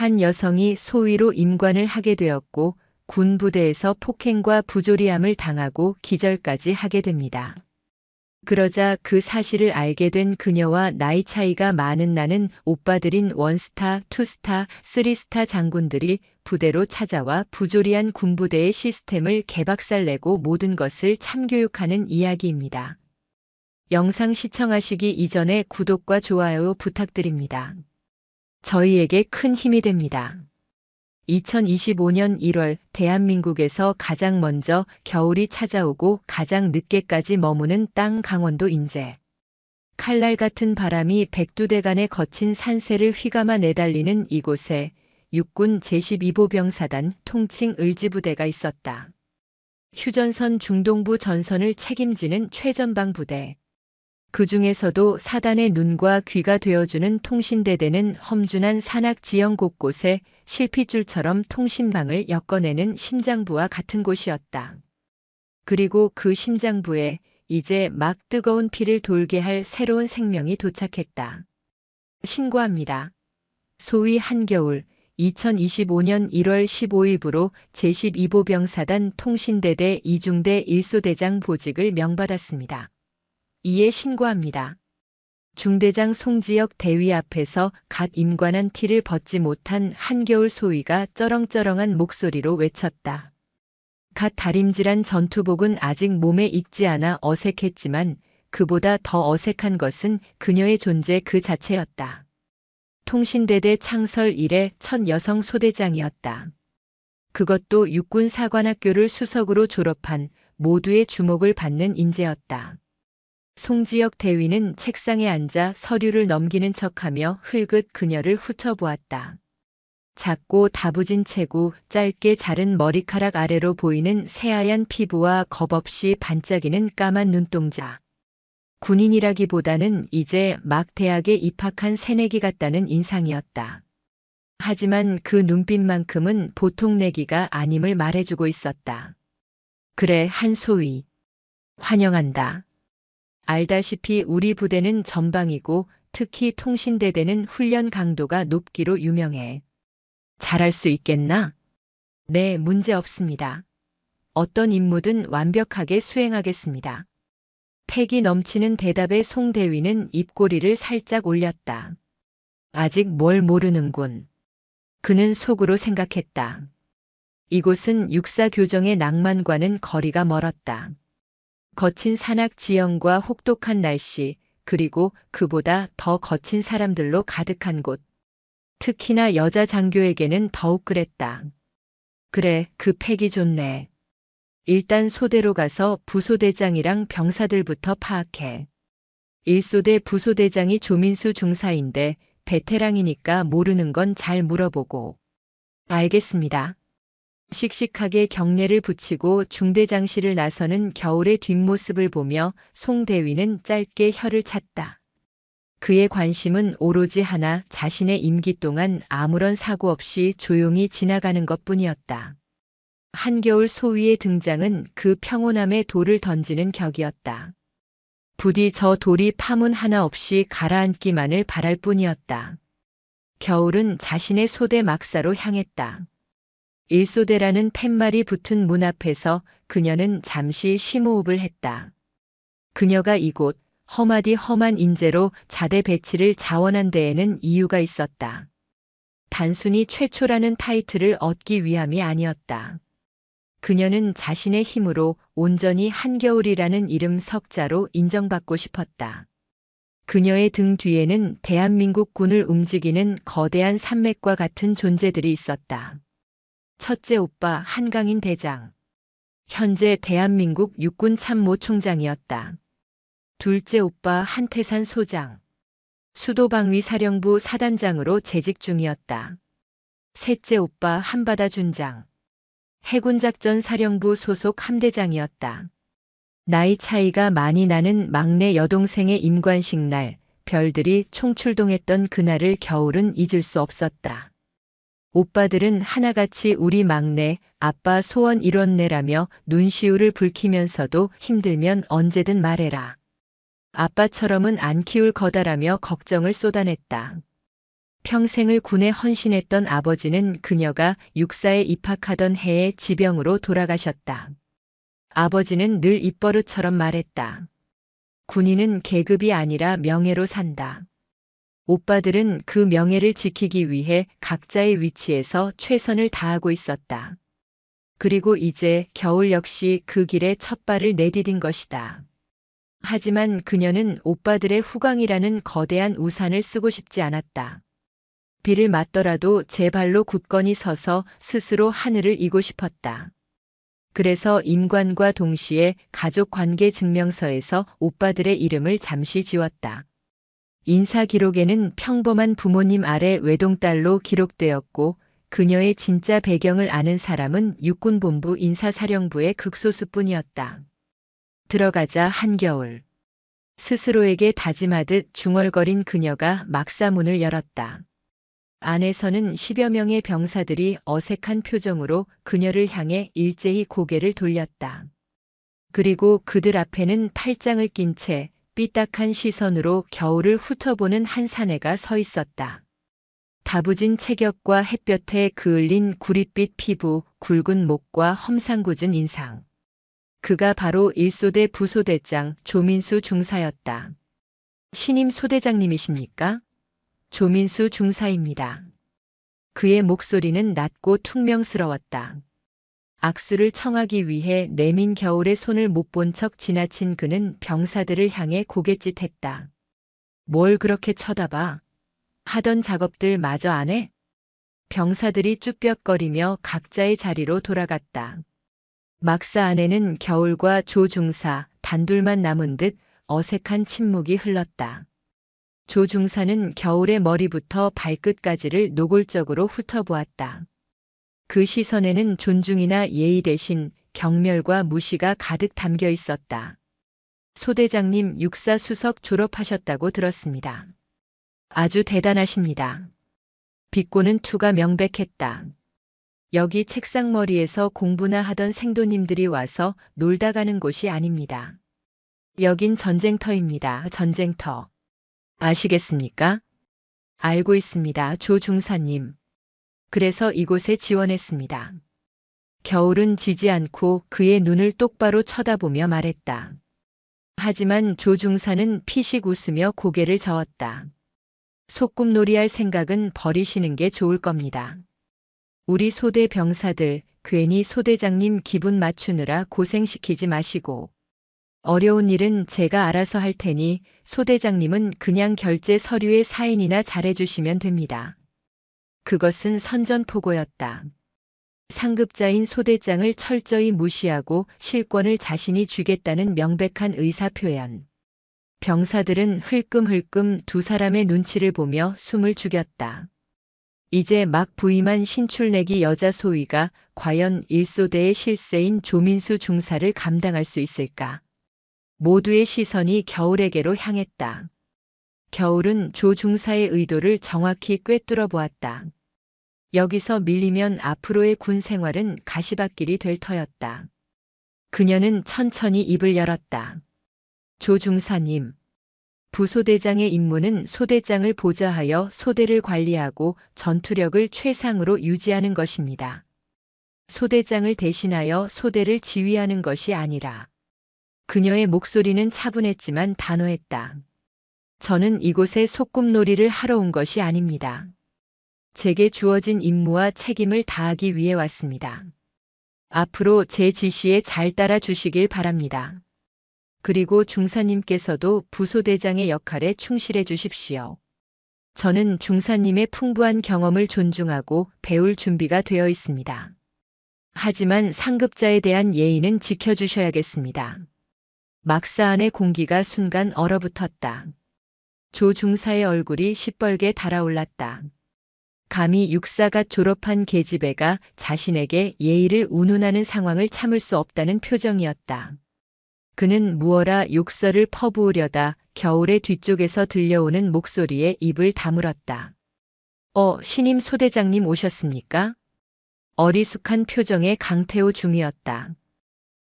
한 여성이 소위로 임관을 하게 되었고 군 부대에서 폭행과 부조리함을 당하고 기절까지 하게 됩니다. 그러자 그 사실을 알게 된 그녀와 나이 차이가 많은 나는 오빠들인 원스타, 투스타, 쓰리스타 장군들이 부대로 찾아와 부조리한 군부대의 시스템을 개박살내고 모든 것을 참교육하는 이야기입니다. 영상 시청하시기 이전에 구독과 좋아요 부탁드립니다. 저희에게 큰 힘이 됩니다. 2025년 1월 대한민국에서 가장 먼저 겨울이 찾아오고 가장 늦게까지 머무는 땅 강원도 인제. 칼날 같은 바람이 백두대간의 거친 산세를 휘감아 내달리는 이곳에 육군 제12보병사단 통칭 을지부대가 있었다. 휴전선 중동부 전선을 책임지는 최전방 부대. 그 중에서도 사단의 눈과 귀가 되어주는 통신대대는 험준한 산악 지형 곳곳에 실핏줄처럼 통신망을 엮어내는 심장부와 같은 곳이었다. 그리고 그 심장부에 이제 막 뜨거운 피를 돌게 할 새로운 생명이 도착했다. 신고합니다. 소위 한겨울 2025년 1월 15일부로 제12보병사단 통신대대 2중대 1소대장 보직을 명받았습니다. 이에 신고합니다. 중대장 송지혁 대위 앞에서 갓 임관한 티를 벗지 못한 한겨울 소위가 쩌렁쩌렁한 목소리로 외쳤다. 갓 다림질한 전투복은 아직 몸에 익지 않아 어색했지만 그보다 더 어색한 것은 그녀의 존재 그 자체였다. 통신대대 창설 이래 첫 여성 소대장이었다. 그것도 육군사관학교를 수석으로 졸업한 모두의 주목을 받는 인재였다. 송지혁 대위는 책상에 앉아 서류를 넘기는 척하며 흘긋 그녀를 훑어보았다. 작고 다부진 체구, 짧게 자른 머리카락 아래로 보이는 새하얀 피부와 겁없이 반짝이는 까만 눈동자. 군인이라기보다는 이제 막 대학에 입학한 새내기 같다는 인상이었다. 하지만 그 눈빛만큼은 보통 내기가 아님을 말해주고 있었다. 그래, 한소희. 환영한다. 알다시피 우리 부대는 전방이고 특히 통신대대는 훈련 강도가 높기로 유명해. 잘할 수 있겠나? 네, 문제 없습니다. 어떤 임무든 완벽하게 수행하겠습니다. 패기 넘치는 대답에 송 대위는 입꼬리를 살짝 올렸다. 아직 뭘 모르는군. 그는 속으로 생각했다. 이곳은 육사교정의 낭만과는 거리가 멀었다. 거친 산악 지형과 혹독한 날씨, 그리고 그보다 더 거친 사람들로 가득한 곳. 특히나 여자 장교에게는 더욱 그랬다. 그래, 그 패기 좋네. 일단 소대로 가서 부소대장이랑 병사들부터 파악해. 1소대 부소대장이 조민수 중사인데 베테랑이니까 모르는 건 잘 물어보고. 알겠습니다. 씩씩하게 경례를 붙이고 중대장실을 나서는 겨울의 뒷모습을 보며 송 대위는 짧게 혀를 찼다. 그의 관심은 오로지 하나, 자신의 임기 동안 아무런 사고 없이 조용히 지나가는 것뿐이었다. 한겨울 소위의 등장은 그 평온함에 돌을 던지는 격이었다. 부디 저 돌이 파문 하나 없이 가라앉기만을 바랄 뿐이었다. 겨울은 자신의 소대 막사로 향했다. 1소대라는 팻말이 붙은 문 앞에서 그녀는 잠시 심호흡을 했다. 그녀가 이곳 험하디 험한 인재로 자대 배치를 자원한 데에는 이유가 있었다. 단순히 최초라는 타이틀을 얻기 위함이 아니었다. 그녀는 자신의 힘으로 온전히 한겨울이라는 이름 석자로 인정받고 싶었다. 그녀의 등 뒤에는 대한민국 군을 움직이는 거대한 산맥과 같은 존재들이 있었다. 첫째 오빠 한강인 대장. 현재 대한민국 육군 참모총장이었다. 둘째 오빠 한태산 소장. 수도방위 사령부 사단장으로 재직 중이었다. 셋째 오빠 한바다 준장. 해군작전 사령부 소속 함대장이었다. 나이 차이가 많이 나는 막내 여동생의 임관식 날, 별들이 총출동했던 그날을 겨울은 잊을 수 없었다. 오빠들은 하나같이 우리 막내, 아빠 소원 이뤘네라며 눈시울을 붉히면서도 힘들면 언제든 말해라. 아빠처럼은 안 키울 거다라며 걱정을 쏟아냈다. 평생을 군에 헌신했던 아버지는 그녀가 육사에 입학하던 해에 지병으로 돌아가셨다. 아버지는 늘 입버릇처럼 말했다. 군인은 계급이 아니라 명예로 산다. 오빠들은 그 명예를 지키기 위해 각자의 위치에서 최선을 다하고 있었다. 그리고 이제 겨울 역시 그 길에 첫 발을 내디딘 것이다. 하지만 그녀는 오빠들의 후광이라는 거대한 우산을 쓰고 싶지 않았다. 비를 맞더라도 제 발로 굳건히 서서 스스로 하늘을 이고 싶었다. 그래서 임관과 동시에 가족관계 증명서에서 오빠들의 이름을 잠시 지웠다. 인사 기록에는 평범한 부모님 아래 외동딸로 기록되었고 그녀의 진짜 배경을 아는 사람은 육군본부 인사사령부의 극소수뿐이었다. 들어가자 한겨울. 스스로에게 다짐하듯 중얼거린 그녀가 막사 문을 열었다. 안에서는 10여 명의 병사들이 어색한 표정으로 그녀를 향해 일제히 고개를 돌렸다. 그리고 그들 앞에는 팔짱을 낀 채 삐딱한 시선으로 겨울을 훑어보는 한 사내가 서 있었다. 다부진 체격과 햇볕에 그을린 구릿빛 피부, 굵은 목과 험상궂은 인상. 그가 바로 1소대 부소대장 조민수 중사였다. 신임 소대장님이십니까? 조민수 중사입니다. 그의 목소리는 낮고 퉁명스러웠다. 악수를 청하기 위해 내민 겨울의 손을 못 본 척 지나친 그는 병사들을 향해 고갯짓했다. 뭘 그렇게 쳐다봐? 하던 작업들 마저 안 해? 병사들이 쭈뼛거리며 각자의 자리로 돌아갔다. 막사 안에는 겨울과 조 중사 단둘만 남은 듯 어색한 침묵이 흘렀다. 조 중사는 겨울의 머리부터 발끝까지를 노골적으로 훑어보았다. 그 시선에는 존중이나 예의 대신 경멸과 무시가 가득 담겨 있었다. 소대장님 육사 수석 졸업하셨다고 들었습니다. 아주 대단하십니다. 비꼬는 투가 명백했다. 여기 책상머리에서 공부나 하던 생도님들이 와서 놀다 가는 곳이 아닙니다. 여긴 전쟁터입니다. 전쟁터. 아시겠습니까? 알고 있습니다. 조 중사님. 그래서 이곳에 지원했습니다. 겨울은 지지 않고 그의 눈을 똑바로 쳐다보며 말했다. 하지만 조 중사는 피식 웃으며 고개를 저었다. 소꿉놀이할 생각은 버리시는 게 좋을 겁니다. 우리 소대 병사들 괜히 소대장님 기분 맞추느라 고생시키지 마시고 어려운 일은 제가 알아서 할 테니 소대장님은 그냥 결제 서류에 사인이나 잘해주시면 됩니다. 그것은 선전포고였다. 상급자인 소대장을 철저히 무시하고 실권을 자신이 쥐겠다는 명백한 의사표현. 병사들은 흘끔흘끔 두 사람의 눈치를 보며 숨을 죽였다. 이제 막 부임한 신출내기 여자 소위가 과연 1소대의 실세인 조민수 중사를 감당할 수 있을까? 모두의 시선이 겨울에게로 향했다. 겨울은 조 중사의 의도를 정확히 꿰뚫어 보았다. 여기서 밀리면 앞으로의 군 생활은 가시밭길이 될 터였다. 그녀는 천천히 입을 열었다. 조 중사님, 부소대장의 임무는 소대장을 보좌하여 소대를 관리하고 전투력을 최상으로 유지하는 것입니다. 소대장을 대신하여 소대를 지휘하는 것이 아니라. 그녀의 목소리는 차분했지만 단호했다. 저는 이곳에 소꿉놀이를 하러 온 것이 아닙니다. 제게 주어진 임무와 책임을 다하기 위해 왔습니다. 앞으로 제 지시에 잘 따라 주시길 바랍니다. 그리고 중사님께서도 부소대장의 역할에 충실해 주십시오. 저는 중사님의 풍부한 경험을 존중하고 배울 준비가 되어 있습니다. 하지만 상급자에 대한 예의는 지켜주셔야겠습니다. 막사 안의 공기가 순간 얼어붙었다. 조 중사의 얼굴이 시뻘게 달아올랐다. 감히 육사가 졸업한 계집애가 자신에게 예의를 운운하는 상황을 참을 수 없다는 표정이었다. 그는 무어라 욕설을 퍼부으려다 겨울의 뒤쪽에서 들려오는 목소리에 입을 다물었다. 신임 소대장님 오셨습니까? 어리숙한 표정의 강태호 중이었다.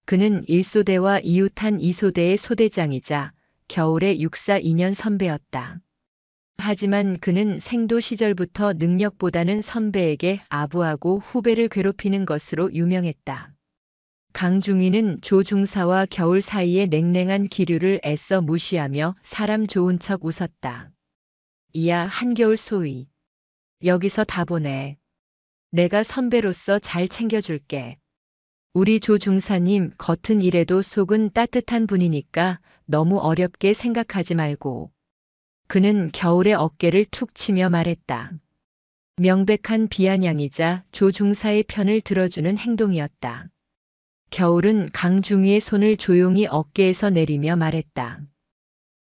그는 1소대와 이웃한 2소대의 소대장이자 겨울의 육사 2년 선배였다. 하지만 그는 생도 시절부터 능력보다는 선배에게 아부하고 후배를 괴롭히는 것으로 유명했다. 강중인은 조중사와 겨울 사이의 냉랭한 기류를 애써 무시하며 사람 좋은 척 웃었다. 이야 한겨울 소위. 여기서 다 보내. 내가 선배로서 잘 챙겨줄게. 우리 조중사님 겉은 이래도 속은 따뜻한 분이니까 너무 어렵게 생각하지 말고. 그는 겨울의 어깨를 툭 치며 말했다. 명백한 비아냥이자 조중사의 편을 들어주는 행동이었다. 겨울은 강중위의 손을 조용히 어깨에서 내리며 말했다.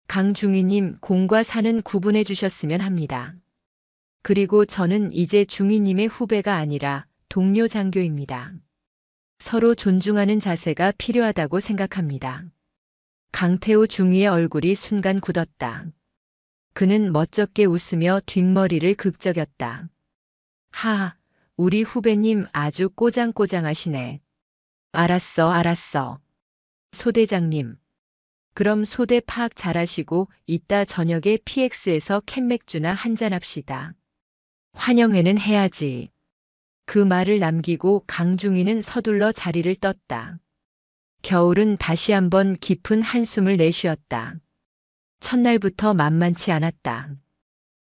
강중위님 공과 사는 구분해 주셨으면 합니다. 그리고 저는 이제 중위님의 후배가 아니라 동료 장교입니다. 서로 존중하는 자세가 필요하다고 생각합니다. 강태호 중위의 얼굴이 순간 굳었다. 그는 멋쩍게 웃으며 뒷머리를 극적였다. 하, 우리 후배님 아주 꼬장꼬장하시네. 알았어. 소대장님. 그럼 소대 파악 잘하시고 이따 저녁에 PX에서 캔맥주나 한잔합시다. 환영회는 해야지. 그 말을 남기고 강중인은 서둘러 자리를 떴다. 겨울은 다시 한번 깊은 한숨을 내쉬었다. 첫날부터 만만치 않았다.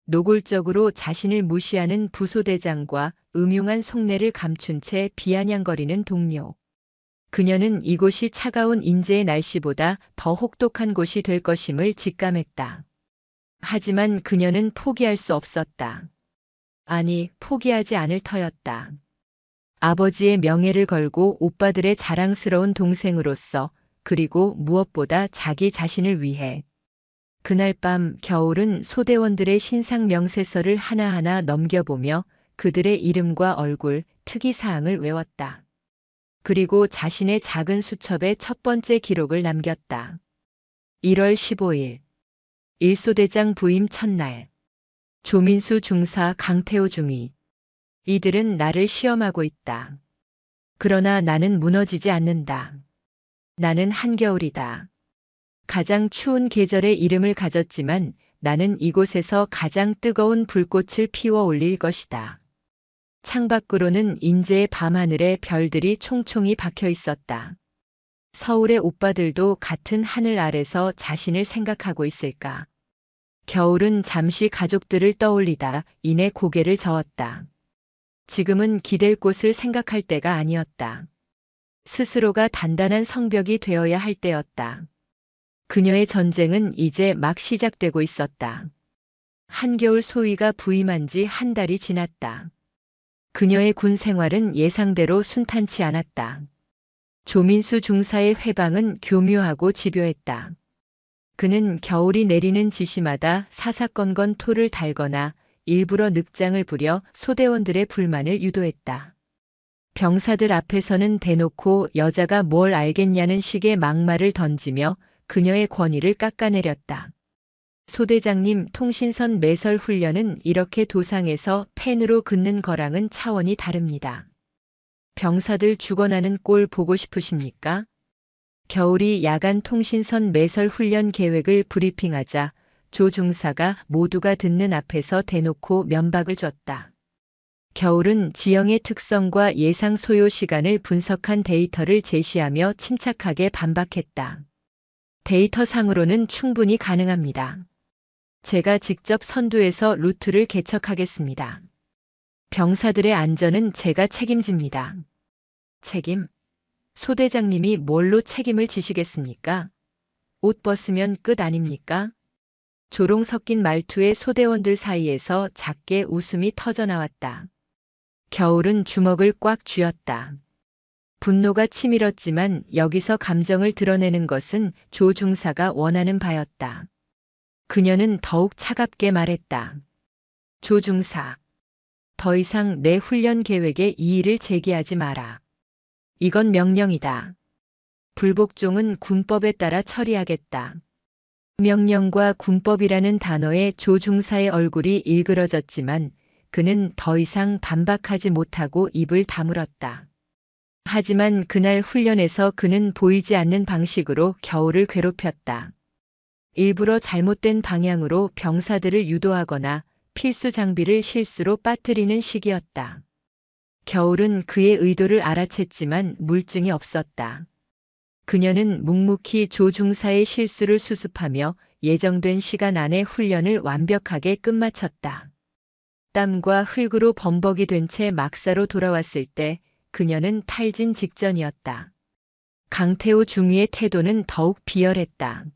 노골적으로 자신을 무시하는 부소대장과 음흉한 속내를 감춘 채 비아냥거리는 동료. 그녀는 이곳이 차가운 인제의 날씨보다 더 혹독한 곳이 될 것임을 직감했다. 하지만 그녀는 포기할 수 없었다. 아니, 포기하지 않을 터였다. 아버지의 명예를 걸고 오빠들의 자랑스러운 동생으로서, 그리고 무엇보다 자기 자신을 위해. 그날 밤 겨울은 소대원들의 신상 명세서를 하나하나 넘겨보며 그들의 이름과 얼굴, 특이사항을 외웠다. 그리고 자신의 작은 수첩에 첫 번째 기록을 남겼다. 1월 15일. 일소대장 부임 첫날. 조민수 중사 강태호 중위. 이들은 나를 시험하고 있다. 그러나 나는 무너지지 않는다. 나는 한겨울이다. 가장 추운 계절의 이름을 가졌지만 나는 이곳에서 가장 뜨거운 불꽃을 피워 올릴 것이다. 창밖으로는 인제의 밤하늘에 별들이 총총히 박혀 있었다. 서울의 오빠들도 같은 하늘 아래서 자신을 생각하고 있을까? 겨울은 잠시 가족들을 떠올리다 이내 고개를 저었다. 지금은 기댈 곳을 생각할 때가 아니었다. 스스로가 단단한 성벽이 되어야 할 때였다. 그녀의 전쟁은 이제 막 시작되고 있었다. 한겨울 소위가 부임한 지 한 달이 지났다. 그녀의 군 생활은 예상대로 순탄치 않았다. 조민수 중사의 회방은 교묘하고 집요했다. 그는 겨울이 내리는 지시마다 사사건건 토를 달거나 일부러 늑장을 부려 소대원들의 불만을 유도했다. 병사들 앞에서는 대놓고 여자가 뭘 알겠냐는 식의 막말을 던지며 그녀의 권위를 깎아내렸다. 소대장님 통신선 매설 훈련은 이렇게 도상에서 펜으로 긋는 거랑은 차원이 다릅니다. 병사들 죽어나는 꼴 보고 싶으십니까? 겨울이 야간 통신선 매설 훈련 계획을 브리핑하자 조 중사가 모두가 듣는 앞에서 대놓고 면박을 줬다. 겨울은 지형의 특성과 예상 소요 시간을 분석한 데이터를 제시하며 침착하게 반박했다. 데이터상으로는 충분히 가능합니다. 제가 직접 선두에서 루트를 개척하겠습니다. 병사들의 안전은 제가 책임집니다. 책임? 소대장님이 뭘로 책임을 지시겠습니까? 옷 벗으면 끝 아닙니까? 조롱 섞인 말투의 소대원들 사이에서 작게 웃음이 터져나왔다. 겨울은 주먹을 꽉 쥐었다. 분노가 치밀었지만 여기서 감정을 드러내는 것은 조 중사가 원하는 바였다. 그녀는 더욱 차갑게 말했다. 조 중사, 더 이상 내 훈련 계획에 이의를 제기하지 마라. 이건 명령이다. 불복종은 군법에 따라 처리하겠다. 명령과 군법이라는 단어에 조 중사의 얼굴이 일그러졌지만 그는 더 이상 반박하지 못하고 입을 다물었다. 하지만 그날 훈련에서 그는 보이지 않는 방식으로 겨울을 괴롭혔다. 일부러 잘못된 방향으로 병사들을 유도하거나 필수 장비를 실수로 빠뜨리는 시기였다. 겨울은 그의 의도를 알아챘지만 물증이 없었다. 그녀는 묵묵히 조 중사의 실수를 수습하며 예정된 시간 안에 훈련을 완벽하게 끝마쳤다. 땀과 흙으로 범벅이 된 채 막사로 돌아왔을 때 그녀는 탈진 직전이었다. 강태호 중위의 태도는 더욱 비열했다.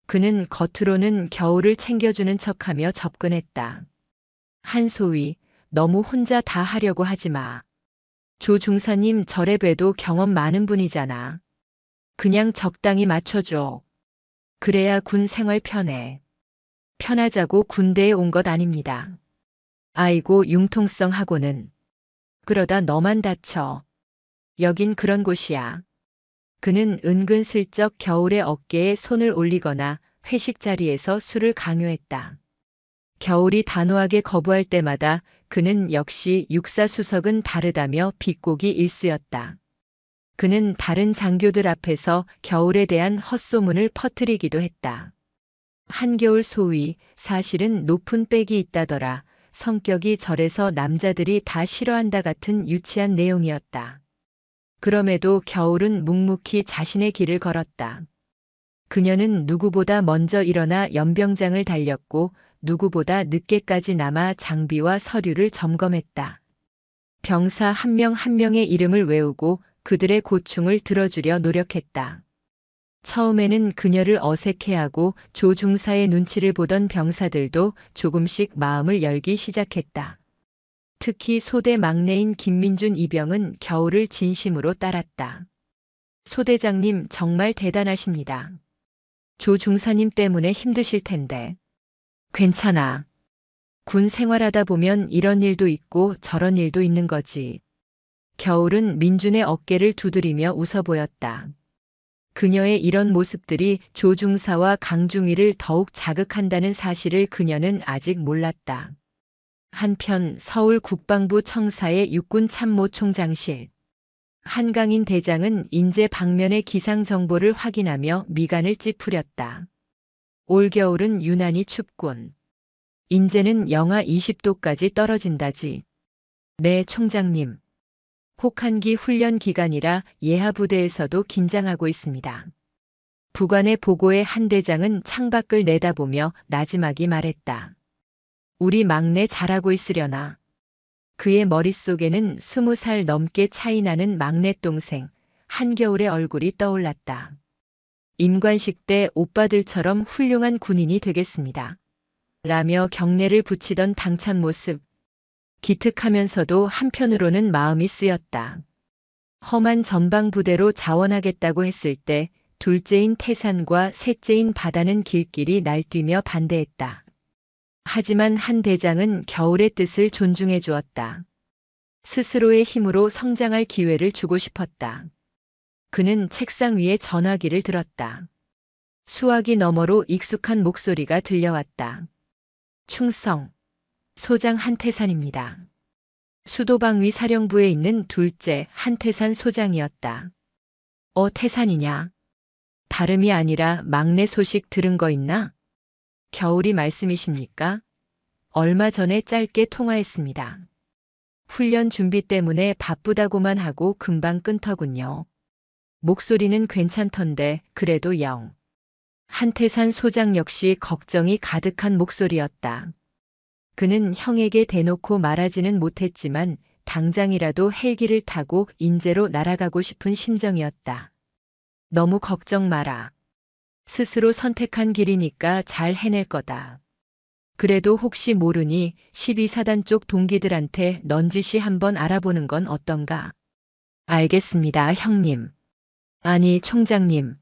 그는 겉으로는 겨울을 챙겨주는 척하며 접근했다. 한소희, 너무 혼자 다 하려고 하지 마. 조 중사님 절에 봬도 경험 많은 분이잖아. 그냥 적당히 맞춰줘. 그래야 군 생활 편해. 편하자고 군대에 온 것 아닙니다. 아이고 융통성하고는. 그러다 너만 다쳐. 여긴 그런 곳이야. 그는 은근슬쩍 겨울의 어깨에 손을 올리거나 회식 자리에서 술을 강요했다. 겨울이 단호하게 거부할 때마다 그는 역시 육사수석은 다르다며 비꼬기 일쑤였다. 그는 다른 장교들 앞에서 겨울에 대한 헛소문을 퍼뜨리기도 했다. 한겨울 소위, 사실은 높은 빽이 있다더라. 성격이 절에서 남자들이 다 싫어한다 같은 유치한 내용이었다. 그럼에도 겨울은 묵묵히 자신의 길을 걸었다. 그녀는 누구보다 먼저 일어나 연병장을 달렸고 누구보다 늦게까지 남아 장비와 서류를 점검했다. 병사 한 명 한 명의 이름을 외우고 그들의 고충을 들어주려 노력했다. 처음에는 그녀를 어색해하고 조 중사의 눈치를 보던 병사들도 조금씩 마음을 열기 시작했다. 특히 소대 막내인 김민준 이병은 겨울을 진심으로 따랐다. 소대장님 정말 대단하십니다. 조 중사님 때문에 힘드실 텐데. 괜찮아. 군 생활하다 보면 이런 일도 있고 저런 일도 있는 거지. 겨울은 민준의 어깨를 두드리며 웃어 보였다. 그녀의 이런 모습들이 조 중사와 강중위를 더욱 자극한다는 사실을 그녀는 아직 몰랐다. 한편 서울 국방부 청사의 육군참모총장실. 한강인 대장은 인제 방면의 기상 정보를 확인하며 미간을 찌푸렸다. 올겨울은 유난히 춥군. 인제는 영하 20도까지 떨어진다지. 네, 총장님. 혹한기 훈련 기간이라 예하 부대에서도 긴장하고 있습니다. 부관의 보고에 한 대장은 창밖을 내다보며 나지막이 말했다. 우리 막내 잘하고 있으려나. 그의 머릿속에는 20살 넘게 차이 나는 막내 동생 한겨울의 얼굴이 떠올랐다. 임관식 때 오빠들처럼 훌륭한 군인이 되겠습니다. 라며 경례를 붙이던 당찬 모습. 기특하면서도 한편으로는 마음이 쓰였다. 험한 전방부대로 자원하겠다고 했을 때 둘째인 태산과 셋째인 바다는 길길이 날뛰며 반대했다. 하지만 한 대장은 겨울의 뜻을 존중해 주었다. 스스로의 힘으로 성장할 기회를 주고 싶었다. 그는 책상 위에 전화기를 들었다. 수화기 너머로 익숙한 목소리가 들려왔다. 충성. 소장 한태산입니다. 수도방위 사령부에 있는 둘째 한태산 소장이었다. 태산이냐? 다름이 아니라 막내 소식 들은 거 있나? 겨울이 말씀이십니까? 얼마 전에 짧게 통화했습니다. 훈련 준비 때문에 바쁘다고만 하고 금방 끊더군요. 목소리는 괜찮던데 그래도 영. 한태산 소장 역시 걱정이 가득한 목소리였다. 그는 형에게 대놓고 말하지는 못했지만 당장이라도 헬기를 타고 인제로 날아가고 싶은 심정이었다. 너무 걱정 마라. 스스로 선택한 길이니까 잘 해낼 거다. 그래도 혹시 모르니 12사단 쪽 동기들한테 넌지시 한번 알아보는 건 어떤가? 알겠습니다, 형님. 아니, 총장님.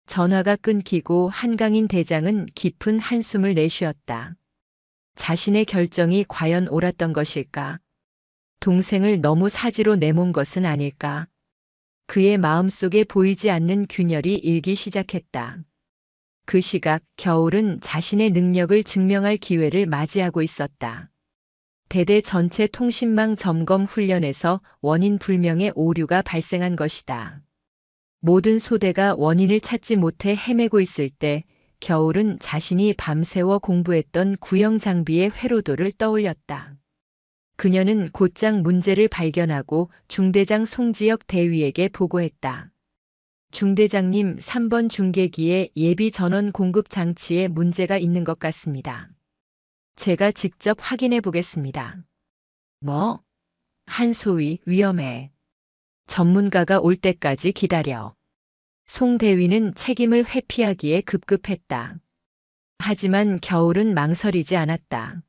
전화가 끊기고 한강인 대장은 깊은 한숨을 내쉬었다. 자신의 결정이 과연 옳았던 것일까? 동생을 너무 사지로 내몬 것은 아닐까? 그의 마음속에 보이지 않는 균열이 일기 시작했다. 그 시각 겨울은 자신의 능력을 증명할 기회를 맞이하고 있었다. 대대 전체 통신망 점검 훈련에서 원인 불명의 오류가 발생한 것이다. 모든 소대가 원인을 찾지 못해 헤매고 있을 때 겨울은 자신이 밤새워 공부했던 구형 장비의 회로도를 떠올렸다. 그녀는 곧장 문제를 발견하고 중대장 송지혁 대위에게 보고했다. 중대장님, 3번 중계기에 예비 전원 공급 장치에 문제가 있는 것 같습니다. 제가 직접 확인해 보겠습니다. 뭐? 한소희, 위험해. 전문가가 올 때까지 기다려. 송 대위는 책임을 회피하기에 급급했다. 하지만 겨울은 망설이지 않았다.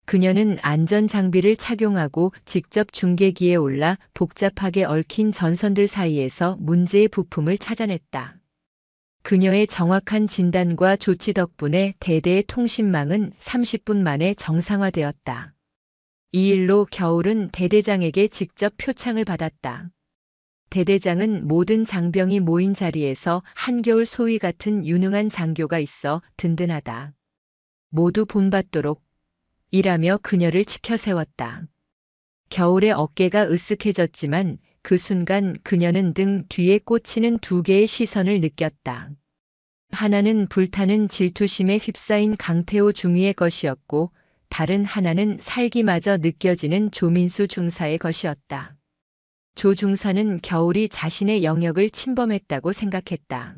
그녀는 안전장비를 착용하고 직접 중계기에 올라 복잡하게 얽힌 전선들 사이에서 문제의 부품을 찾아냈다. 그녀의 정확한 진단과 조치 덕분에 대대의 통신망은 30분 만에 정상화되었다. 이 일로 겨울은 대대장에게 직접 표창을 받았다. 대대장은 모든 장병이 모인 자리에서 한겨울 소위 같은 유능한 장교가 있어 든든하다. 모두 본받도록 이라며 그녀를 치켜 세웠다. 겨울의 어깨가 으쓱해졌지만 그 순간 그녀는 등 뒤에 꽂히는 두 개의 시선을 느꼈다. 하나는 불타는 질투심에 휩싸인 강태호 중위의 것이었고 다른 하나는 살기마저 느껴지는 조민수 중사의 것이었다. 조 중사는 겨울이 자신의 영역을 침범했다고 생각했다.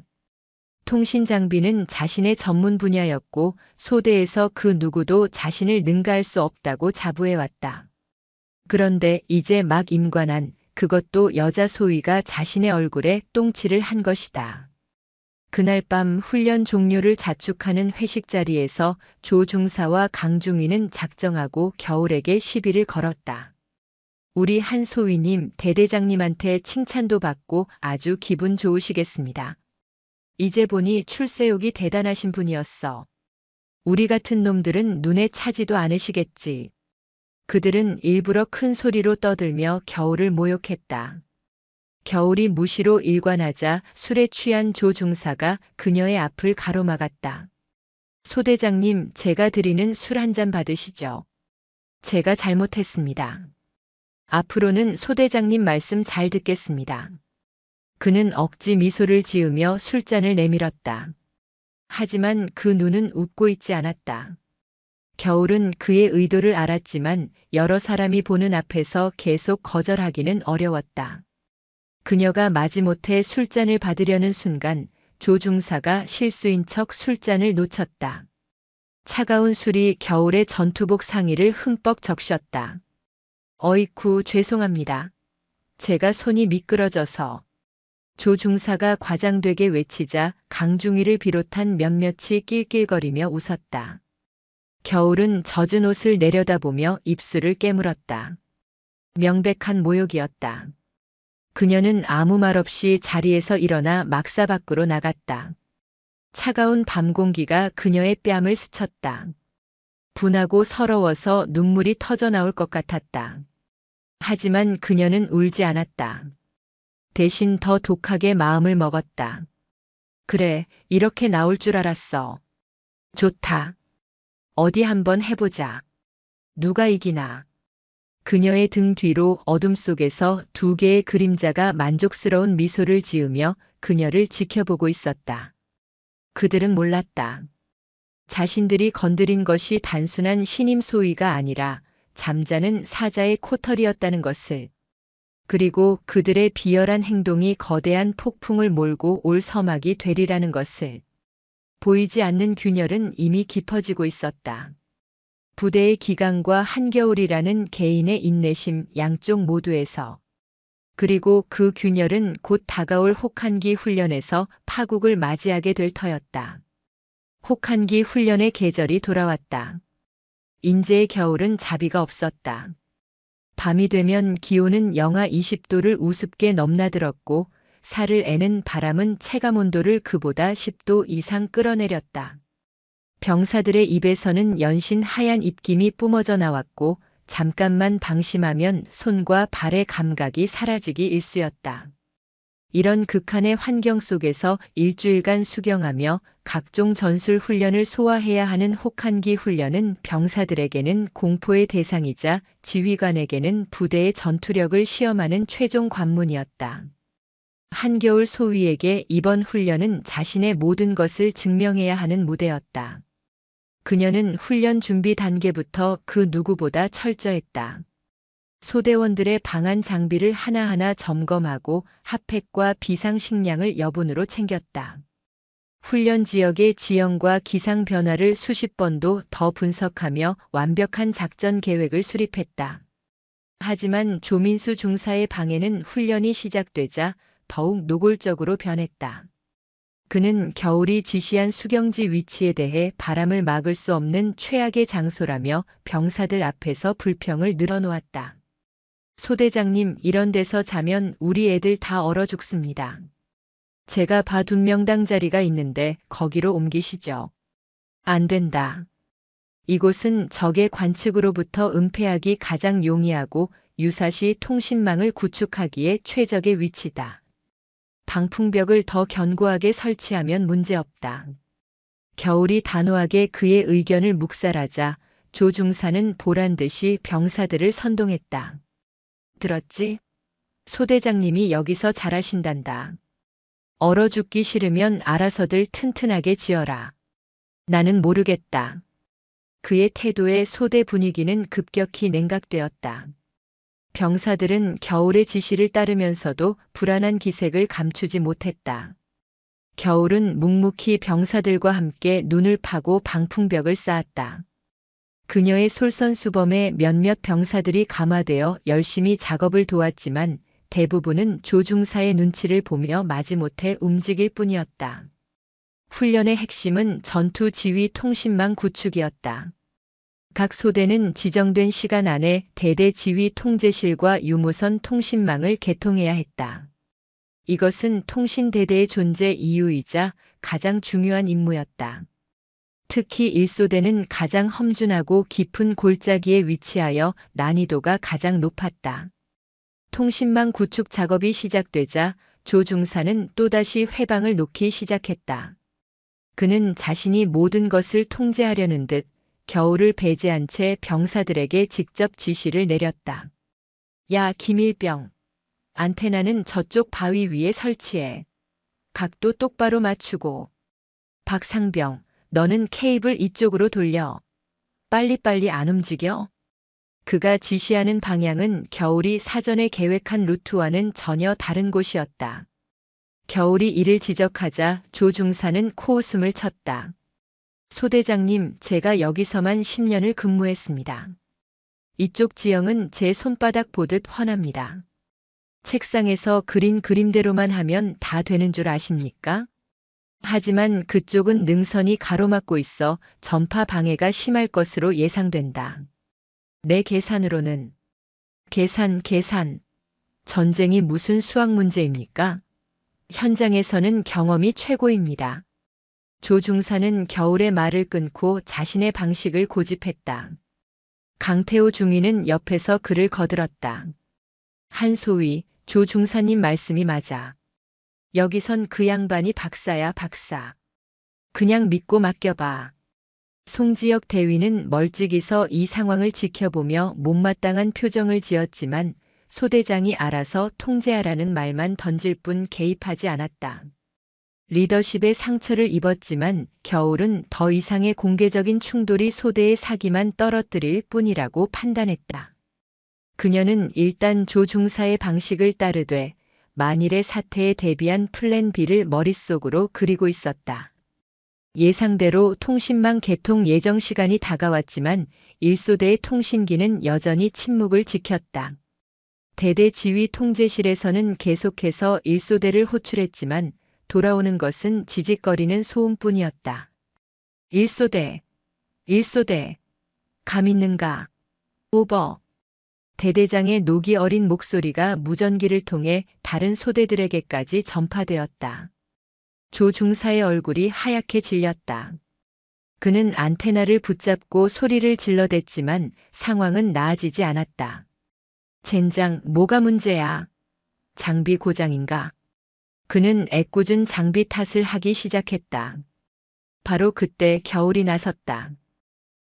통신장비는 자신의 전문 분야였고 소대에서 그 누구도 자신을 능가할 수 없다고 자부해왔다. 그런데 이제 막 임관한 그것도 여자 소위가 자신의 얼굴에 똥칠을 한 것이다. 그날 밤 훈련 종료를 자축하는 회식 자리에서 조 중사와 강중위는 작정하고 겨울에게 시비를 걸었다. 우리 한소위님, 대대장님한테 칭찬도 받고 아주 기분 좋으시겠습니다. 이제 보니 출세욕이 대단하신 분이었어. 우리 같은 놈들은 눈에 차지도 않으시겠지. 그들은 일부러 큰 소리로 떠들며 겨울을 모욕했다. 겨울이 무시로 일관하자 술에 취한 조 중사가 그녀의 앞을 가로막았다. 소대장님, 제가 드리는 술 한 잔 받으시죠. 제가 잘못했습니다. 앞으로는 소대장님 말씀 잘 듣겠습니다. 그는 억지 미소를 지으며 술잔을 내밀었다. 하지만 그 눈은 웃고 있지 않았다. 겨울은 그의 의도를 알았지만 여러 사람이 보는 앞에서 계속 거절하기는 어려웠다. 그녀가 마지못해 술잔을 받으려는 순간 조 중사가 실수인 척 술잔을 놓쳤다. 차가운 술이 겨울의 전투복 상의를 흠뻑 적셨다. 어이쿠, 죄송합니다. 제가 손이 미끄러져서. 조 중사가 과장되게 외치자 강중위를 비롯한 몇몇이 낄낄거리며 웃었다. 겨울은 젖은 옷을 내려다보며 입술을 깨물었다. 명백한 모욕이었다. 그녀는 아무 말 없이 자리에서 일어나 막사 밖으로 나갔다. 차가운 밤 공기가 그녀의 뺨을 스쳤다. 분하고 서러워서 눈물이 터져 나올 것 같았다. 하지만 그녀는 울지 않았다. 대신 더 독하게 마음을 먹었다. 그래, 이렇게 나올 줄 알았어. 좋다. 어디 한번 해보자. 누가 이기나. 그녀의 등 뒤로 어둠 속에서 두 개의 그림자가 만족스러운 미소를 지으며 그녀를 지켜보고 있었다. 그들은 몰랐다. 자신들이 건드린 것이 단순한 신임 소위가 아니라 잠자는 사자의 코털이었다는 것을. 그리고 그들의 비열한 행동이 거대한 폭풍을 몰고 올 서막이 되리라는 것을. 보이지 않는 균열은 이미 깊어지고 있었다. 부대의 기강과 한겨울이라는 개인의 인내심 양쪽 모두에서. 그리고 그 균열은 곧 다가올 혹한기 훈련에서 파국을 맞이하게 될 터였다. 혹한기 훈련의 계절이 돌아왔다. 인제의 겨울은 자비가 없었다. 밤이 되면 기온은 영하 20도를 우습게 넘나들었고 살을 애는 바람은 체감온도를 그보다 10도 이상 끌어내렸다. 병사들의 입에서는 연신 하얀 입김이 뿜어져 나왔고 잠깐만 방심하면 손과 발의 감각이 사라지기 일쑤였다. 이런 극한의 환경 속에서 일주일간 수경하며 각종 전술 훈련을 소화해야 하는 혹한기 훈련은 병사들에게는 공포의 대상이자 지휘관에게는 부대의 전투력을 시험하는 최종 관문이었다. 한겨울 소위에게 이번 훈련은 자신의 모든 것을 증명해야 하는 무대였다. 그녀는 훈련 준비 단계부터 그 누구보다 철저했다. 소대원들의 방한 장비를 하나하나 점검하고 핫팩과 비상식량을 여분으로 챙겼다. 훈련 지역의 지형과 기상 변화를 수십 번도 더 분석하며 완벽한 작전 계획을 수립했다. 하지만 조민수 중사의 방해는 훈련이 시작되자 더욱 노골적으로 변했다. 그는 겨울이 지시한 수경지 위치에 대해 바람을 막을 수 없는 최악의 장소라며 병사들 앞에서 불평을 늘어놓았다. 소대장님, 이런 데서 자면 우리 애들 다 얼어 죽습니다. 제가 봐둔 명당 자리가 있는데 거기로 옮기시죠. 안 된다. 이곳은 적의 관측으로부터 은폐하기 가장 용이하고 유사시 통신망을 구축하기에 최적의 위치다. 방풍벽을 더 견고하게 설치하면 문제없다. 겨울이 단호하게 그의 의견을 묵살하자 조 중사는 보란듯이 병사들을 선동했다. 들었지? 소대장님이 여기서 잘하신단다. 얼어 죽기 싫으면 알아서들 튼튼하게 지어라. 나는 모르겠다. 그의 태도에 소대 분위기는 급격히 냉각되었다. 병사들은 겨울의 지시를 따르면서도 불안한 기색을 감추지 못했다. 겨울은 묵묵히 병사들과 함께 눈을 파고 방풍벽을 쌓았다. 그녀의 솔선수범에 몇몇 병사들이 감화되어 열심히 작업을 도왔지만 대부분은 조중사의 눈치를 보며 마지못해 움직일 뿐이었다. 훈련의 핵심은 전투 지휘 통신망 구축이었다. 각 소대는 지정된 시간 안에 대대 지휘 통제실과 유무선 통신망을 개통해야 했다. 이것은 통신대대의 존재 이유이자 가장 중요한 임무였다. 특히 1소대는 가장 험준하고 깊은 골짜기에 위치하여 난이도가 가장 높았다. 통신망 구축 작업이 시작되자 조 중사는 또다시 회방을 놓기 시작했다. 그는 자신이 모든 것을 통제하려는 듯 겨울을 배제한 채 병사들에게 직접 지시를 내렸다. 야, 김일병. 안테나는 저쪽 바위 위에 설치해. 각도 똑바로 맞추고. 박상병, 너는 케이블 이쪽으로 돌려. 빨리빨리 안 움직여? 그가 지시하는 방향은 겨울이 사전에 계획한 루트와는 전혀 다른 곳이었다. 겨울이 이를 지적하자 조 중사는 코웃음을 쳤다. 소대장님, 제가 여기서만 10년을 근무했습니다. 이쪽 지형은 제 손바닥 보듯 훤합니다. 책상에서 그린 그림대로만 하면 다 되는 줄 아십니까? 하지만 그쪽은 능선이 가로막고 있어 전파 방해가 심할 것으로 예상된다. 내 계산으로는 계산. 전쟁이 무슨 수학 문제입니까? 현장에서는 경험이 최고입니다. 조 중사는 겨울의 말을 끊고 자신의 방식을 고집했다. 강태호 중위는 옆에서 그를 거들었다. 한소위, 조 중사님 말씀이 맞아. 여기선 그 양반이 박사야, 박사. 그냥 믿고 맡겨봐. 송지혁 대위는 멀찍이서 이 상황을 지켜보며 못마땅한 표정을 지었지만 소대장이 알아서 통제하라는 말만 던질 뿐 개입하지 않았다. 리더십의 상처를 입었지만 겨울은 더 이상의 공개적인 충돌이 소대의 사기만 떨어뜨릴 뿐이라고 판단했다. 그녀는 일단 조 중사의 방식을 따르되 만일의 사태에 대비한 플랜 B를 머릿속으로 그리고 있었다. 예상대로 통신망 개통 예정 시간이 다가왔지만 1소대의 통신기는 여전히 침묵을 지켰다. 대대 지휘 통제실에서는 계속해서 1소대를 호출했지만 돌아오는 것은 지직거리는 소음뿐이었다. 1소대, 감 있는가? 오버. 대대장의 녹이 어린 목소리가 무전기를 통해 다른 소대들에게까지 전파되었다. 조 중사의 얼굴이 하얗게 질렸다. 그는 안테나를 붙잡고 소리를 질러댔지만 상황은 나아지지 않았다. 젠장, 뭐가 문제야? 장비 고장인가? 그는 애꿎은 장비 탓을 하기 시작했다. 바로 그때 겨울이 나섰다.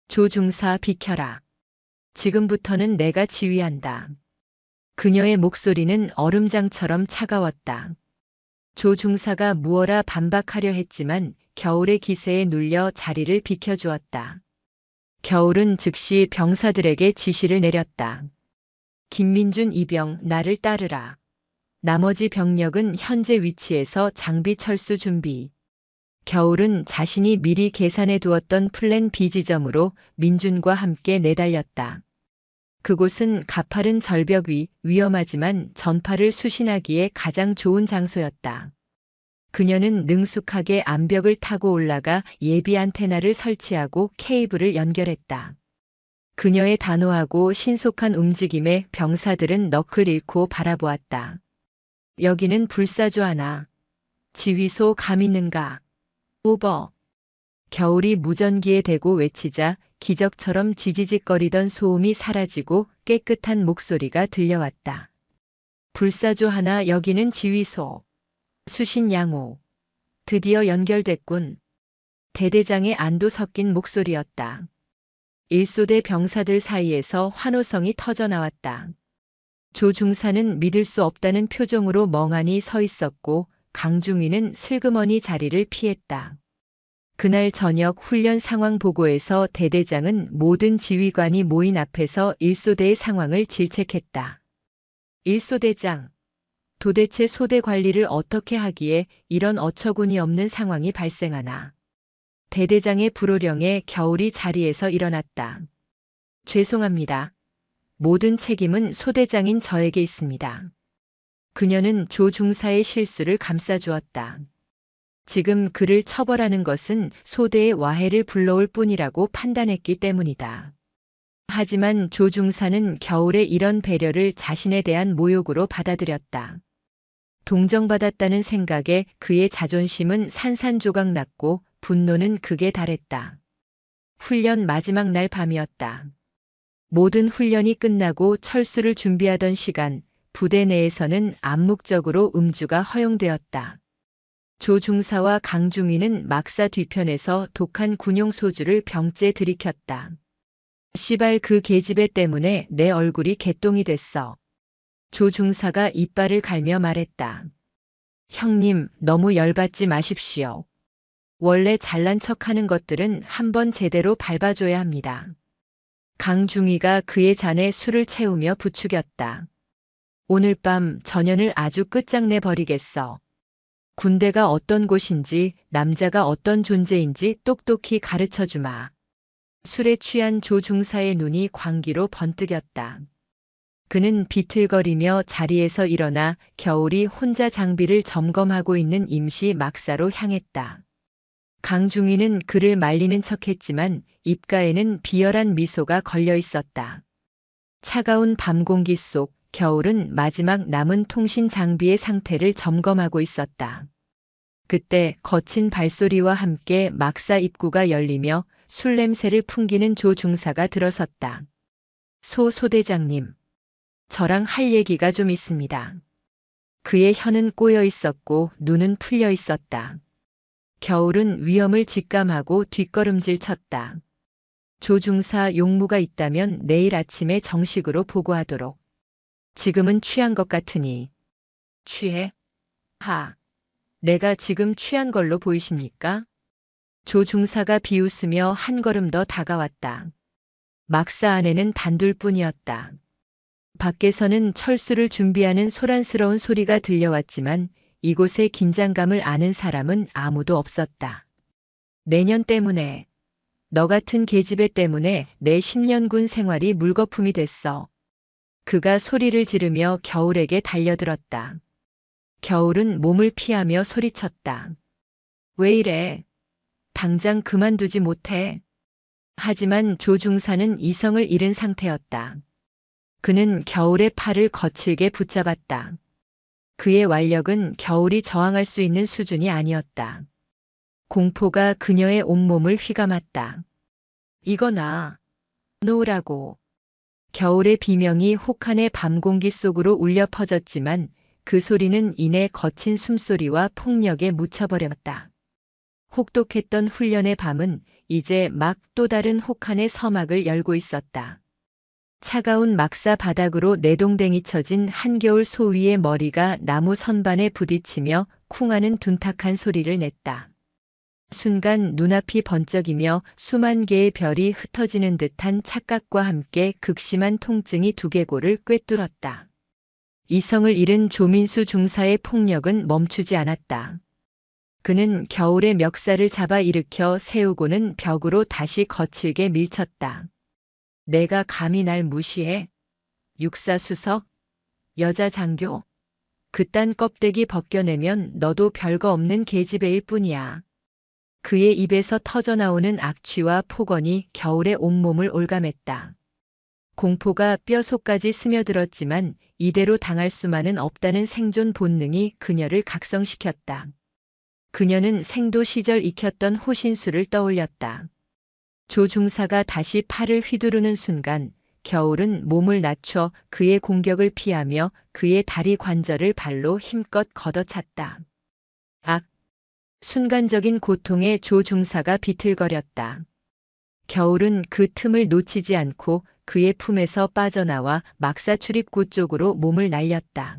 조 중사, 비켜라. 지금부터는 내가 지휘한다. 그녀의 목소리는 얼음장처럼 차가웠다. 조 중사가 무어라 반박하려 했지만 겨울의 기세에 눌려 자리를 비켜주었다. 겨울은 즉시 병사들에게 지시를 내렸다. 김민준 이병 나를 따르라. 나머지 병력은 현재 위치에서 장비 철수 준비. 겨울은 자신이 미리 계산해 두었던 플랜 B 지점으로 민준과 함께 내달렸다. 그곳은 가파른 절벽 위, 위험하지만 전파를 수신하기에 가장 좋은 장소였다. 그녀는 능숙하게 암벽을 타고 올라가 예비 안테나를 설치하고 케이블을 연결했다. 그녀의 단호하고 신속한 움직임에 병사들은 넋을 잃고 바라보았다. 여기는 불사조 하나. 지휘소 감 있는가? 오버. 겨울이 무전기에 대고 외치자 기적처럼 지지직거리던 소음이 사라지고 깨끗한 목소리가 들려왔다. 불사조 하나 여기는 지휘소. 수신 양호. 드디어 연결됐군. 대대장의 안도 섞인 목소리였다. 일소대 병사들 사이에서 환호성이 터져나왔다. 조 중사는 믿을 수 없다는 표정으로 멍하니 서 있었고 강중위는 슬그머니 자리를 피했다. 그날 저녁 훈련 상황 보고에서 대대장은 모든 지휘관이 모인 앞에서 일소대의 상황을 질책했다. 일소대장, 도대체 소대 관리를 어떻게 하기에 이런 어처구니 없는 상황이 발생하나. 대대장의 불호령에 겨울이 자리에서 일어났다. 죄송합니다. 모든 책임은 소대장인 저에게 있습니다. 그녀는 조 중사의 실수를 감싸주었다. 지금 그를 처벌하는 것은 소대의 와해를 불러올 뿐이라고 판단했기 때문이다. 하지만 조 중사는 겨울의 이런 배려를 자신에 대한 모욕으로 받아들였다. 동정받았다는 생각에 그의 자존심은 산산조각 났고 분노는 극에 달했다. 훈련 마지막 날 밤이었다. 모든 훈련이 끝나고 철수를 준비하던 시간, 부대 내에서는 암묵적으로 음주가 허용되었다. 조 중사와 강중위는 막사 뒤편에서 독한 군용 소주를 병째 들이켰다. 시발 그 계집애 때문에 내 얼굴이 개똥이 됐어. 조 중사가 이빨을 갈며 말했다. 형님, 너무 열받지 마십시오. 원래 잘난 척하는 것들은 한번 제대로 밟아줘야 합니다. 강중위가 그의 잔에 술을 채우며 부추겼다. 오늘 밤 전연을 아주 끝장내 버리겠어. 군대가 어떤 곳인지 남자가 어떤 존재인지 똑똑히 가르쳐주마. 술에 취한 조 중사의 눈이 광기로 번뜩였다. 그는 비틀거리며 자리에서 일어나 겨울이 혼자 장비를 점검하고 있는 임시 막사로 향했다. 강중위는 그를 말리는 척했지만 입가에는 비열한 미소가 걸려 있었다. 차가운 밤 공기 속 겨울은 마지막 남은 통신 장비의 상태를 점검하고 있었다. 그때 거친 발소리와 함께 막사 입구가 열리며 술 냄새를 풍기는 조 중사가 들어섰다. 소 소대장님, 저랑 할 얘기가 좀 있습니다. 그의 혀는 꼬여 있었고 눈은 풀려 있었다. 겨울은 위험을 직감하고 뒷걸음질 쳤다. 조 중사 용무가 있다면 내일 아침에 정식으로 보고하도록. 지금은 취한 것 같으니. 취해? 하. 내가 지금 취한 걸로 보이십니까? 조 중사가 비웃으며 한 걸음 더 다가왔다. 막사 안에는 단둘뿐이었다. 밖에서는 철수를 준비하는 소란스러운 소리가 들려왔지만 이곳의 긴장감을 아는 사람은 아무도 없었다. 내년 때문에, 너 같은 계집애 때문에 내 10년군 생활이 물거품이 됐어. 그가 소리를 지르며 겨울에게 달려들었다. 겨울은 몸을 피하며 소리쳤다. 왜 이래? 당장 그만두지 못해. 하지만 조 중사는 이성을 잃은 상태였다. 그는 겨울의 팔을 거칠게 붙잡았다. 그의 완력은 겨울이 저항할 수 있는 수준이 아니었다. 공포가 그녀의 온몸을 휘감았다. 이거나 놓으라고. 겨울의 비명이 혹한의 밤 공기 속으로 울려 퍼졌지만 그 소리는 이내 거친 숨소리와 폭력에 묻혀버렸다. 혹독했던 훈련의 밤은 이제 막 또 다른 혹한의 서막을 열고 있었다. 차가운 막사 바닥으로 내동댕이 쳐진 한겨울 소위의 머리가 나무 선반에 부딪히며 쿵하는 둔탁한 소리를 냈다. 순간 눈앞이 번쩍이며 수만 개의 별이 흩어지는 듯한 착각과 함께 극심한 통증이 두개골을 꿰뚫었다. 이성을 잃은 조민수 중사의 폭력은 멈추지 않았다. 그는 겨울의 멱살을 잡아 일으켜 세우고는 벽으로 다시 거칠게 밀쳤다. 내가 감히 날 무시해? 육사수석? 여자 장교? 그딴 껍데기 벗겨내면 너도 별거 없는 계집애일 뿐이야. 그의 입에서 터져나오는 악취와 폭언이 겨울의 온몸을 올감했다. 공포가 뼛속까지 스며들었지만 이대로 당할 수만은 없다는 생존 본능이 그녀를 각성시켰다. 그녀는 생도 시절 익혔던 호신술을 떠올렸다. 조 중사가 다시 팔을 휘두르는 순간 겨울은 몸을 낮춰 그의 공격을 피하며 그의 다리 관절을 발로 힘껏 걷어찼다. 악! 순간적인 고통에 조 중사가 비틀거렸다. 겨울은 그 틈을 놓치지 않고 그의 품에서 빠져나와 막사 출입구 쪽으로 몸을 날렸다.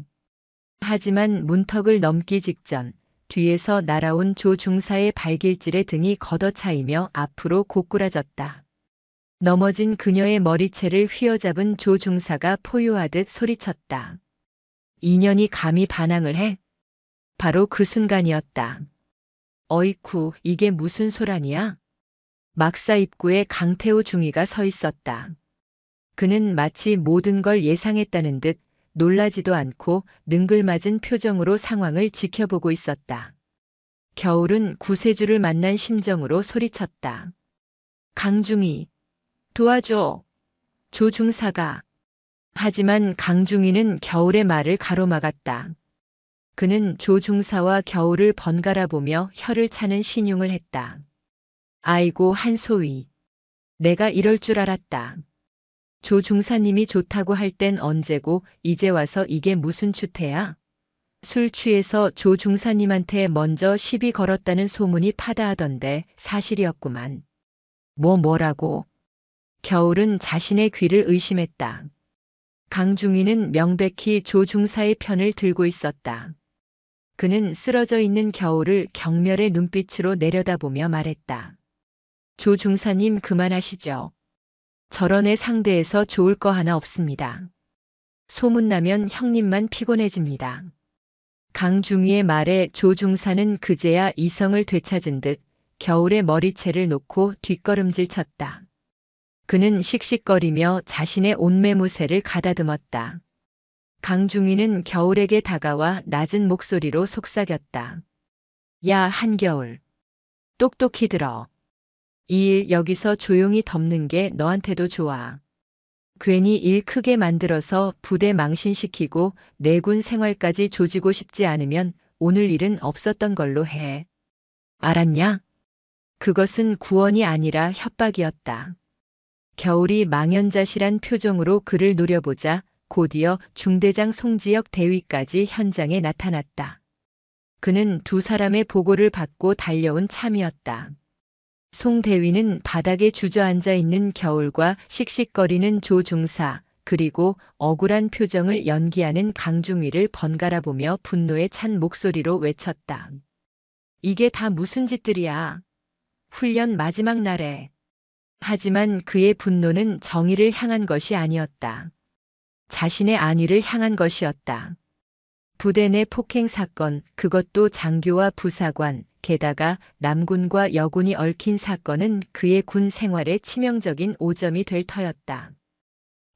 하지만 문턱을 넘기 직전 뒤에서 날아온 조 중사의 발길질에 등이 걷어차이며 앞으로 고꾸라졌다. 넘어진 그녀의 머리채를 휘어잡은 조 중사가 포효하듯 소리쳤다. 인연이 감히 반항을 해? 바로 그 순간이었다. 어이쿠, 이게 무슨 소란이야? 막사 입구에 강태호 중위가 서 있었다. 그는 마치 모든 걸 예상했다는 듯 놀라지도 않고 능글맞은 표정으로 상황을 지켜보고 있었다. 겨울은 구세주를 만난 심정으로 소리쳤다. 강중희, 도와줘. 조 중사가. 하지만 강중희는 겨울의 말을 가로막았다. 그는 조 중사와 겨울을 번갈아 보며 혀를 차는 신용을 했다. 아이고 한소희. 내가 이럴 줄 알았다. 조 중사님이 좋다고 할 땐 언제고 이제 와서 이게 무슨 추태야? 술 취해서 조 중사님한테 먼저 시비 걸었다는 소문이 파다하던데 사실이었구만. 뭐라고? 겨울은 자신의 귀를 의심했다. 강중희는 명백히 조 중사의 편을 들고 있었다. 그는 쓰러져 있는 겨울을 경멸의 눈빛으로 내려다보며 말했다. 조 중사님 그만하시죠. 저런 애 상대에서 좋을 거 하나 없습니다. 소문나면 형님만 피곤해집니다. 강중희의 말에 조 중사는 그제야 이성을 되찾은 듯 겨울의 머리채를 놓고 뒷걸음질 쳤다. 그는 씩씩거리며 자신의 옷매무새를 가다듬었다. 강중희는 겨울에게 다가와 낮은 목소리로 속삭였다. 야, 한겨울. 똑똑히 들어. 이 일 여기서 조용히 덮는 게 너한테도 좋아. 괜히 일 크게 만들어서 부대 망신시키고 내군 생활까지 조지고 싶지 않으면 오늘 일은 없었던 걸로 해. 알았냐? 그것은 구원이 아니라 협박이었다. 겨울이 망연자실한 표정으로 그를 노려보자 곧이어 중대장 송지혁 대위까지 현장에 나타났다. 그는 두 사람의 보고를 받고 달려온 참이었다. 송 대위는 바닥에 주저앉아 있는 겨울과 씩씩거리는 조 중사, 그리고 억울한 표정을 연기하는 강중위를 번갈아 보며 분노에 찬 목소리로 외쳤다. 이게 다 무슨 짓들이야? 훈련 마지막 날에. 하지만 그의 분노는 정의를 향한 것이 아니었다. 자신의 안위를 향한 것이었다. 부대 내 폭행 사건, 그것도 장교와 부사관, 게다가 남군과 여군이 얽힌 사건은 그의 군 생활에 치명적인 오점이 될 터였다.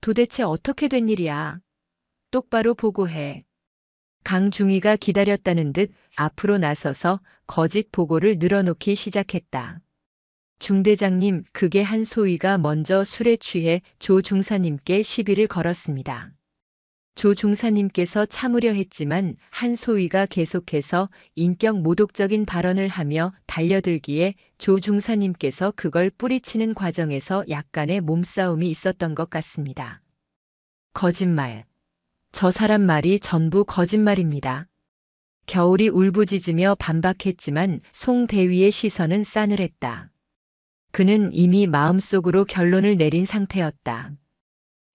도대체 어떻게 된 일이야? 똑바로 보고해. 강중희가 기다렸다는 듯 앞으로 나서서 거짓 보고를 늘어놓기 시작했다. 중대장님, 그게 한소희가 먼저 술에 취해 조 중사님께 시비를 걸었습니다. 조 중사님께서 참으려 했지만 한소희가 계속해서 인격 모독적인 발언을 하며 달려들기에 조 중사님께서 그걸 뿌리치는 과정에서 약간의 몸싸움이 있었던 것 같습니다. 거짓말. 저 사람 말이 전부 거짓말입니다. 겨울이 울부짖으며 반박했지만 송 대위의 시선은 싸늘했다. 그는 이미 마음속으로 결론을 내린 상태였다.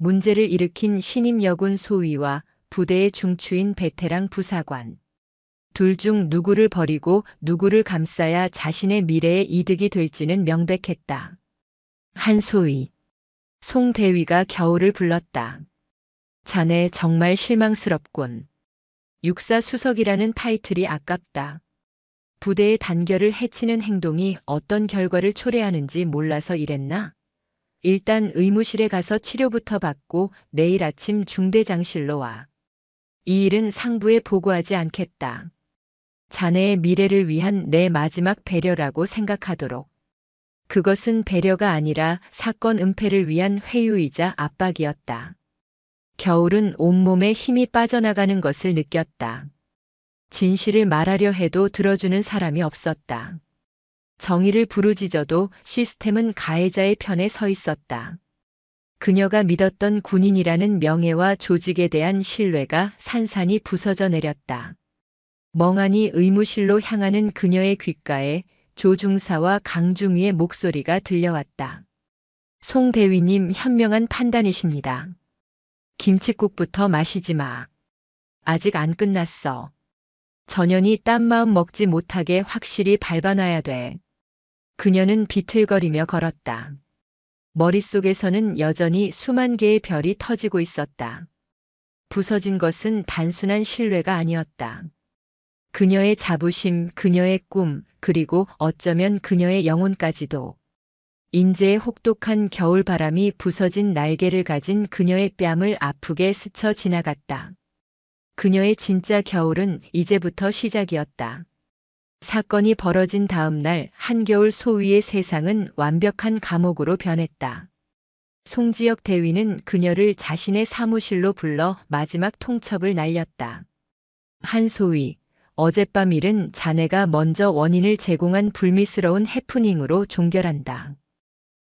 문제를 일으킨 신임 여군 소위와 부대의 중추인 베테랑 부사관. 둘 중 누구를 버리고 누구를 감싸야 자신의 미래에 이득이 될지는 명백했다. 한소위. 송대위가 겨울을 불렀다. 자네 정말 실망스럽군. 육사 수석이라는 타이틀이 아깝다. 부대의 단결을 해치는 행동이 어떤 결과를 초래하는지 몰라서 이랬나? 일단 의무실에 가서 치료부터 받고 내일 아침 중대장실로 와. 이 일은 상부에 보고하지 않겠다. 자네의 미래를 위한 내 마지막 배려라고 생각하도록. 그것은 배려가 아니라 사건 은폐를 위한 회유이자 압박이었다. 겨울은 온몸에 힘이 빠져나가는 것을 느꼈다. 진실을 말하려 해도 들어주는 사람이 없었다. 정의를 부르짖어도 시스템은 가해자의 편에 서 있었다. 그녀가 믿었던 군인이라는 명예와 조직에 대한 신뢰가 산산이 부서져 내렸다. 멍하니 의무실로 향하는 그녀의 귓가에 조중사와 강중위의 목소리가 들려왔다. 송 대위님 현명한 판단이십니다. 김칫국부터 마시지 마. 아직 안 끝났어. 전현이 딴 마음 먹지 못하게 확실히 밟아놔야 돼. 그녀는 비틀거리며 걸었다. 머릿속에서는 여전히 수만 개의 별이 터지고 있었다. 부서진 것은 단순한 신뢰가 아니었다. 그녀의 자부심, 그녀의 꿈, 그리고 어쩌면 그녀의 영혼까지도. 인재의 혹독한 겨울바람이 부서진 날개를 가진 그녀의 뺨을 아프게 스쳐 지나갔다. 그녀의 진짜 겨울은 이제부터 시작이었다. 사건이 벌어진 다음 날 한겨울 소위의 세상은 완벽한 감옥으로 변했다. 송지혁 대위는 그녀를 자신의 사무실로 불러 마지막 통첩을 날렸다. 한소위, 어젯밤 일은 자네가 먼저 원인을 제공한 불미스러운 해프닝으로 종결한다.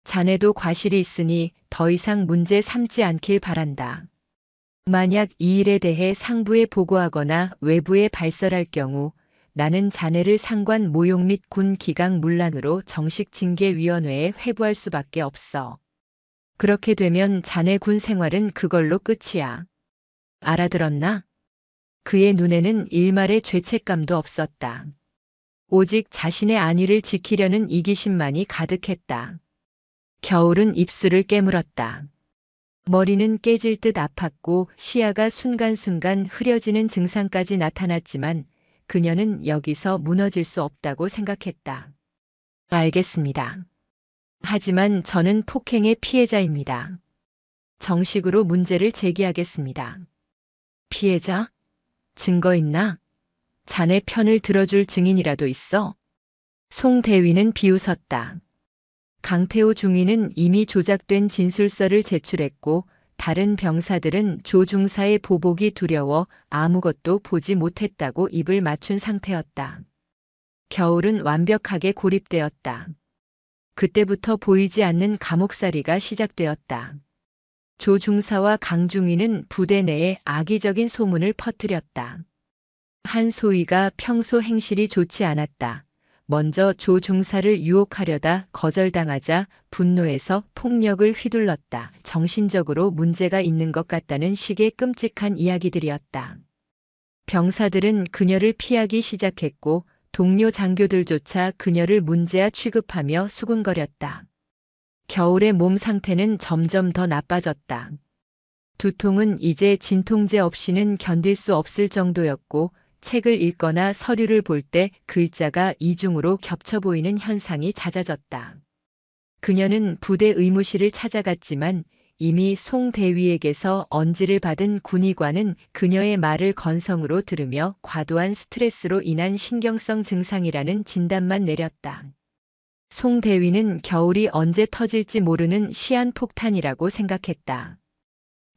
자네도 과실이 있으니 더 이상 문제 삼지 않길 바란다. 만약 이 일에 대해 상부에 보고하거나 외부에 발설할 경우 나는 자네를 상관 모욕 및 군 기강 문란으로 정식 징계위원회에 회부할 수밖에 없어. 그렇게 되면 자네 군 생활은 그걸로 끝이야. 알아들었나? 그의 눈에는 일말의 죄책감도 없었다. 오직 자신의 안위를 지키려는 이기심만이 가득했다. 겨울은 입술을 깨물었다. 머리는 깨질 듯 아팠고 시야가 순간순간 흐려지는 증상까지 나타났지만 그녀는 여기서 무너질 수 없다고 생각했다. 알겠습니다. 하지만 저는 폭행의 피해자입니다. 정식으로 문제를 제기하겠습니다. 피해자? 증거 있나? 자네 편을 들어줄 증인이라도 있어? 송 대위는 비웃었다. 강태호 중위는 이미 조작된 진술서를 제출했고 다른 병사들은 조 중사의 보복이 두려워 아무것도 보지 못했다고 입을 맞춘 상태였다. 겨울은 완벽하게 고립되었다. 그때부터 보이지 않는 감옥살이가 시작되었다. 조 중사와 강 중위는 부대 내에 악의적인 소문을 퍼뜨렸다. 한 소위가 평소 행실이 좋지 않았다. 먼저 조 중사를 유혹하려다 거절당하자 분노해서 폭력을 휘둘렀다. 정신적으로 문제가 있는 것 같다는 식의 끔찍한 이야기들이었다. 병사들은 그녀를 피하기 시작했고 동료 장교들조차 그녀를 문제아 취급하며 수군거렸다. 겨울의 몸 상태는 점점 더 나빠졌다. 두통은 이제 진통제 없이는 견딜 수 없을 정도였고 책을 읽거나 서류를 볼 때 글자가 이중으로 겹쳐 보이는 현상이 잦아졌다. 그녀는 부대 의무실을 찾아갔지만 이미 송 대위에게서 언지를 받은 군의관은 그녀의 말을 건성으로 들으며 과도한 스트레스로 인한 신경성 증상이라는 진단만 내렸다. 송 대위는 겨울이 언제 터질지 모르는 시한폭탄이라고 생각했다.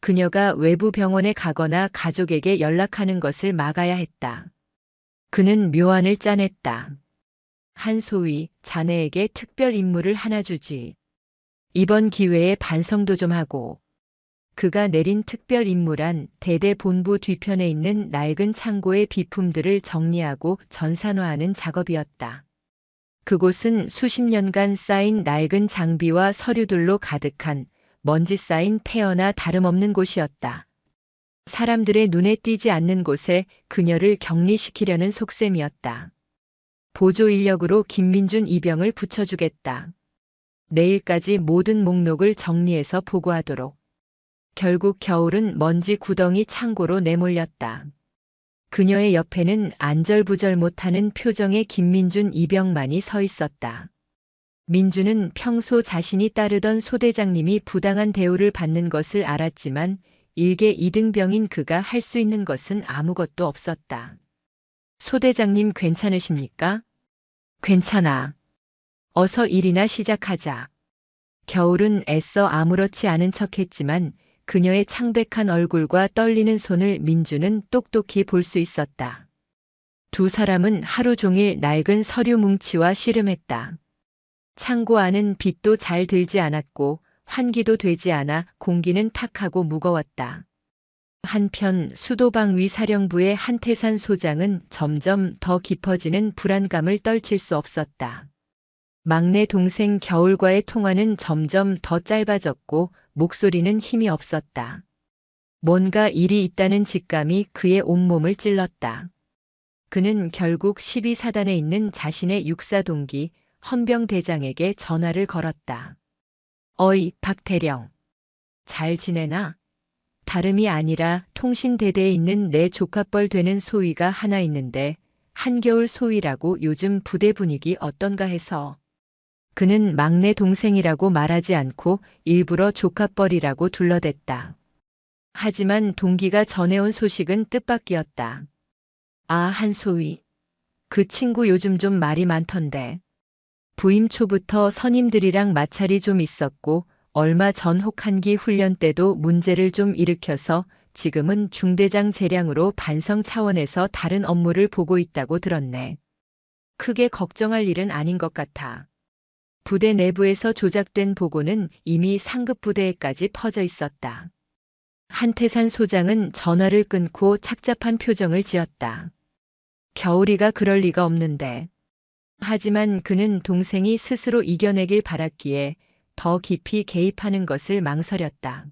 그녀가 외부 병원에 가거나 가족에게 연락하는 것을 막아야 했다. 그는 묘안을 짜냈다. 한소위, 자네에게 특별 임무를 하나 주지. 이번 기회에 반성도 좀 하고. 그가 내린 특별 임무란 대대 본부 뒤편에 있는 낡은 창고의 비품들을 정리하고 전산화하는 작업이었다. 그곳은 수십 년간 쌓인 낡은 장비와 서류들로 가득한 먼지 쌓인 폐허나 다름없는 곳이었다. 사람들의 눈에 띄지 않는 곳에 그녀를 격리시키려는 속셈이었다. 보조 인력으로 김민준 이병을 붙여주겠다. 내일까지 모든 목록을 정리해서 보고하도록. 결국 겨울은 먼지 구덩이 창고로 내몰렸다. 그녀의 옆에는 안절부절 못하는 표정의 김민준 이병만이 서 있었다. 민준은 평소 자신이 따르던 소대장님이 부당한 대우를 받는 것을 알았지만 일개 이등병인 그가 할 수 있는 것은 아무것도 없었다. 소대장님 괜찮으십니까? 괜찮아. 어서 일이나 시작하자. 겨울은 애써 아무렇지 않은 척했지만 그녀의 창백한 얼굴과 떨리는 손을 민주는 똑똑히 볼 수 있었다. 두 사람은 하루 종일 낡은 서류 뭉치와 씨름했다. 창고 안은 빛도 잘 들지 않았고 환기도 되지 않아 공기는 탁하고 무거웠다. 한편 수도방 위 사령부의 한태산 소장은 점점 더 깊어지는 불안감을 떨칠 수 없었다. 막내 동생 겨울과의 통화는 점점 더 짧아졌고 목소리는 힘이 없었다. 뭔가 일이 있다는 직감이 그의 온몸을 찔렀다. 그는 결국 12사단에 있는 자신의 육사 동기 헌병대장에게 전화를 걸었다. 어이, 박대령. 잘 지내나? 다름이 아니라 통신대대에 있는 내 조카뻘 되는 소위가 하나 있는데 한겨울 소위라고 요즘 부대 분위기 어떤가 해서. 그는 막내 동생이라고 말하지 않고 일부러 조카뻘이라고 둘러댔다. 하지만 동기가 전해온 소식은 뜻밖이었다. 아, 한소위. 그 친구 요즘 좀 말이 많던데. 부임 초부터 선임들이랑 마찰이 좀 있었고 얼마 전 혹한기 훈련 때도 문제를 좀 일으켜서 지금은 중대장 재량으로 반성 차원에서 다른 업무를 보고 있다고 들었네. 크게 걱정할 일은 아닌 것 같아. 부대 내부에서 조작된 보고는 이미 상급 부대에까지 퍼져 있었다. 한태산 소장은 전화를 끊고 착잡한 표정을 지었다. 겨울이가 그럴 리가 없는데. 하지만 그는 동생이 스스로 이겨내길 바랐기에 더 깊이 개입하는 것을 망설였다.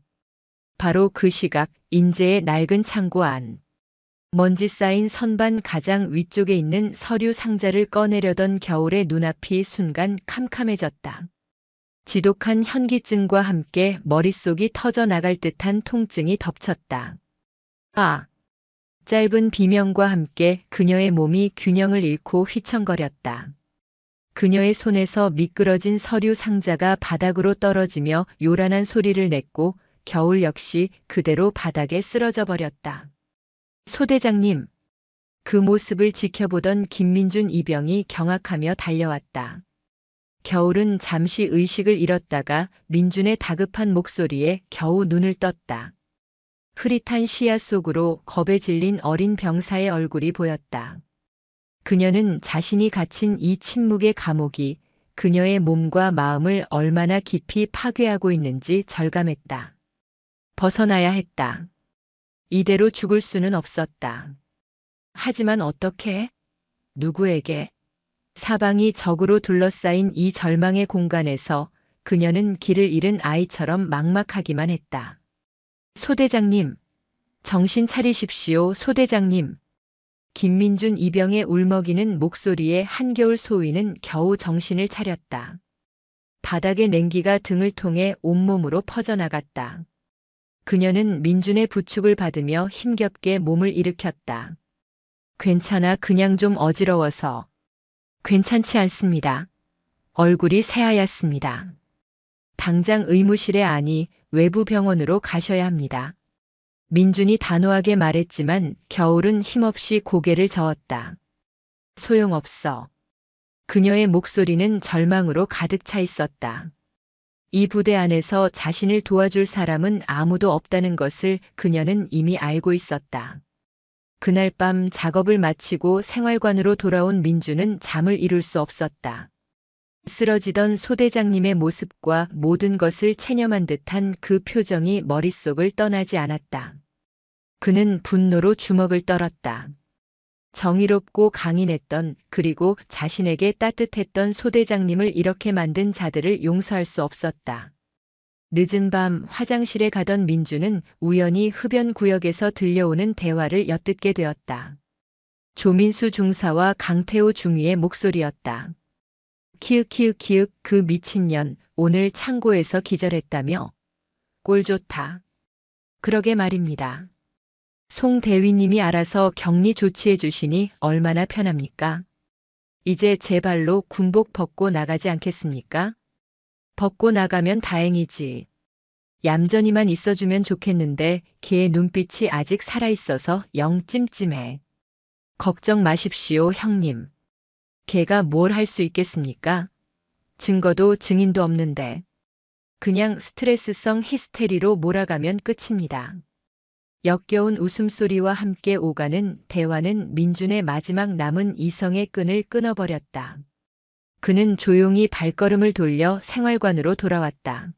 바로 그 시각 인제의 낡은 창고 안. 먼지 쌓인 선반 가장 위쪽에 있는 서류 상자를 꺼내려던 겨울의 눈앞이 순간 캄캄해졌다. 지독한 현기증과 함께 머릿속이 터져 나갈 듯한 통증이 덮쳤다. 아! 짧은 비명과 함께 그녀의 몸이 균형을 잃고 휘청거렸다. 그녀의 손에서 미끄러진 서류 상자가 바닥으로 떨어지며 요란한 소리를 냈고 겨울 역시 그대로 바닥에 쓰러져 버렸다. 소대장님. 그 모습을 지켜보던 김민준 이병이 경악하며 달려왔다. 겨울은 잠시 의식을 잃었다가 민준의 다급한 목소리에 겨우 눈을 떴다. 흐릿한 시야 속으로 겁에 질린 어린 병사의 얼굴이 보였다. 그녀는 자신이 갇힌 이 침묵의 감옥이 그녀의 몸과 마음을 얼마나 깊이 파괴하고 있는지 절감했다. 벗어나야 했다. 이대로 죽을 수는 없었다. 하지만 어떻게? 누구에게? 사방이 적으로 둘러싸인 이 절망의 공간에서 그녀는 길을 잃은 아이처럼 막막하기만 했다. 소대장님, 정신 차리십시오, 소대장님. 김민준 이병의 울먹이는 목소리에 한겨울 소위는 겨우 정신을 차렸다. 바닥의 냉기가 등을 통해 온몸으로 퍼져나갔다. 그녀는 민준의 부축을 받으며 힘겹게 몸을 일으켰다. 괜찮아, 그냥 좀 어지러워서. 괜찮지 않습니다. 얼굴이 새하얗습니다. 당장 의무실에 아니 외부 병원으로 가셔야 합니다. 민준이 단호하게 말했지만 겨울은 힘없이 고개를 저었다. 소용없어. 그녀의 목소리는 절망으로 가득 차 있었다. 이 부대 안에서 자신을 도와줄 사람은 아무도 없다는 것을 그녀는 이미 알고 있었다. 그날 밤 작업을 마치고 생활관으로 돌아온 민주는 잠을 이룰 수 없었다. 쓰러지던 소대장님의 모습과 모든 것을 체념한 듯한 그 표정이 머릿속을 떠나지 않았다. 그는 분노로 주먹을 떨었다. 정의롭고 강인했던 그리고 자신에게 따뜻했던 소대장님을 이렇게 만든 자들을 용서할 수 없었다. 늦은 밤 화장실에 가던 민주는 우연히 흡연 구역에서 들려오는 대화를 엿듣게 되었다. 조민수 중사와 강태호 중위의 목소리였다. 키읔키읔키읔 그 미친년 오늘 창고에서 기절했다며? 꼴 좋다. 그러게 말입니다. 송 대위님이 알아서 격리 조치해 주시니 얼마나 편합니까? 이제 제 발로 군복 벗고 나가지 않겠습니까? 벗고 나가면 다행이지. 얌전히만 있어주면 좋겠는데 걔의 눈빛이 아직 살아있어서 영 찜찜해. 걱정 마십시오, 형님. 걔가 뭘 할 수 있겠습니까? 증거도 증인도 없는데. 그냥 스트레스성 히스테리로 몰아가면 끝입니다. 역겨운 웃음소리와 함께 오가는 대화는 민준의 마지막 남은 이성의 끈을 끊어버렸다. 그는 조용히 발걸음을 돌려 생활관으로 돌아왔다.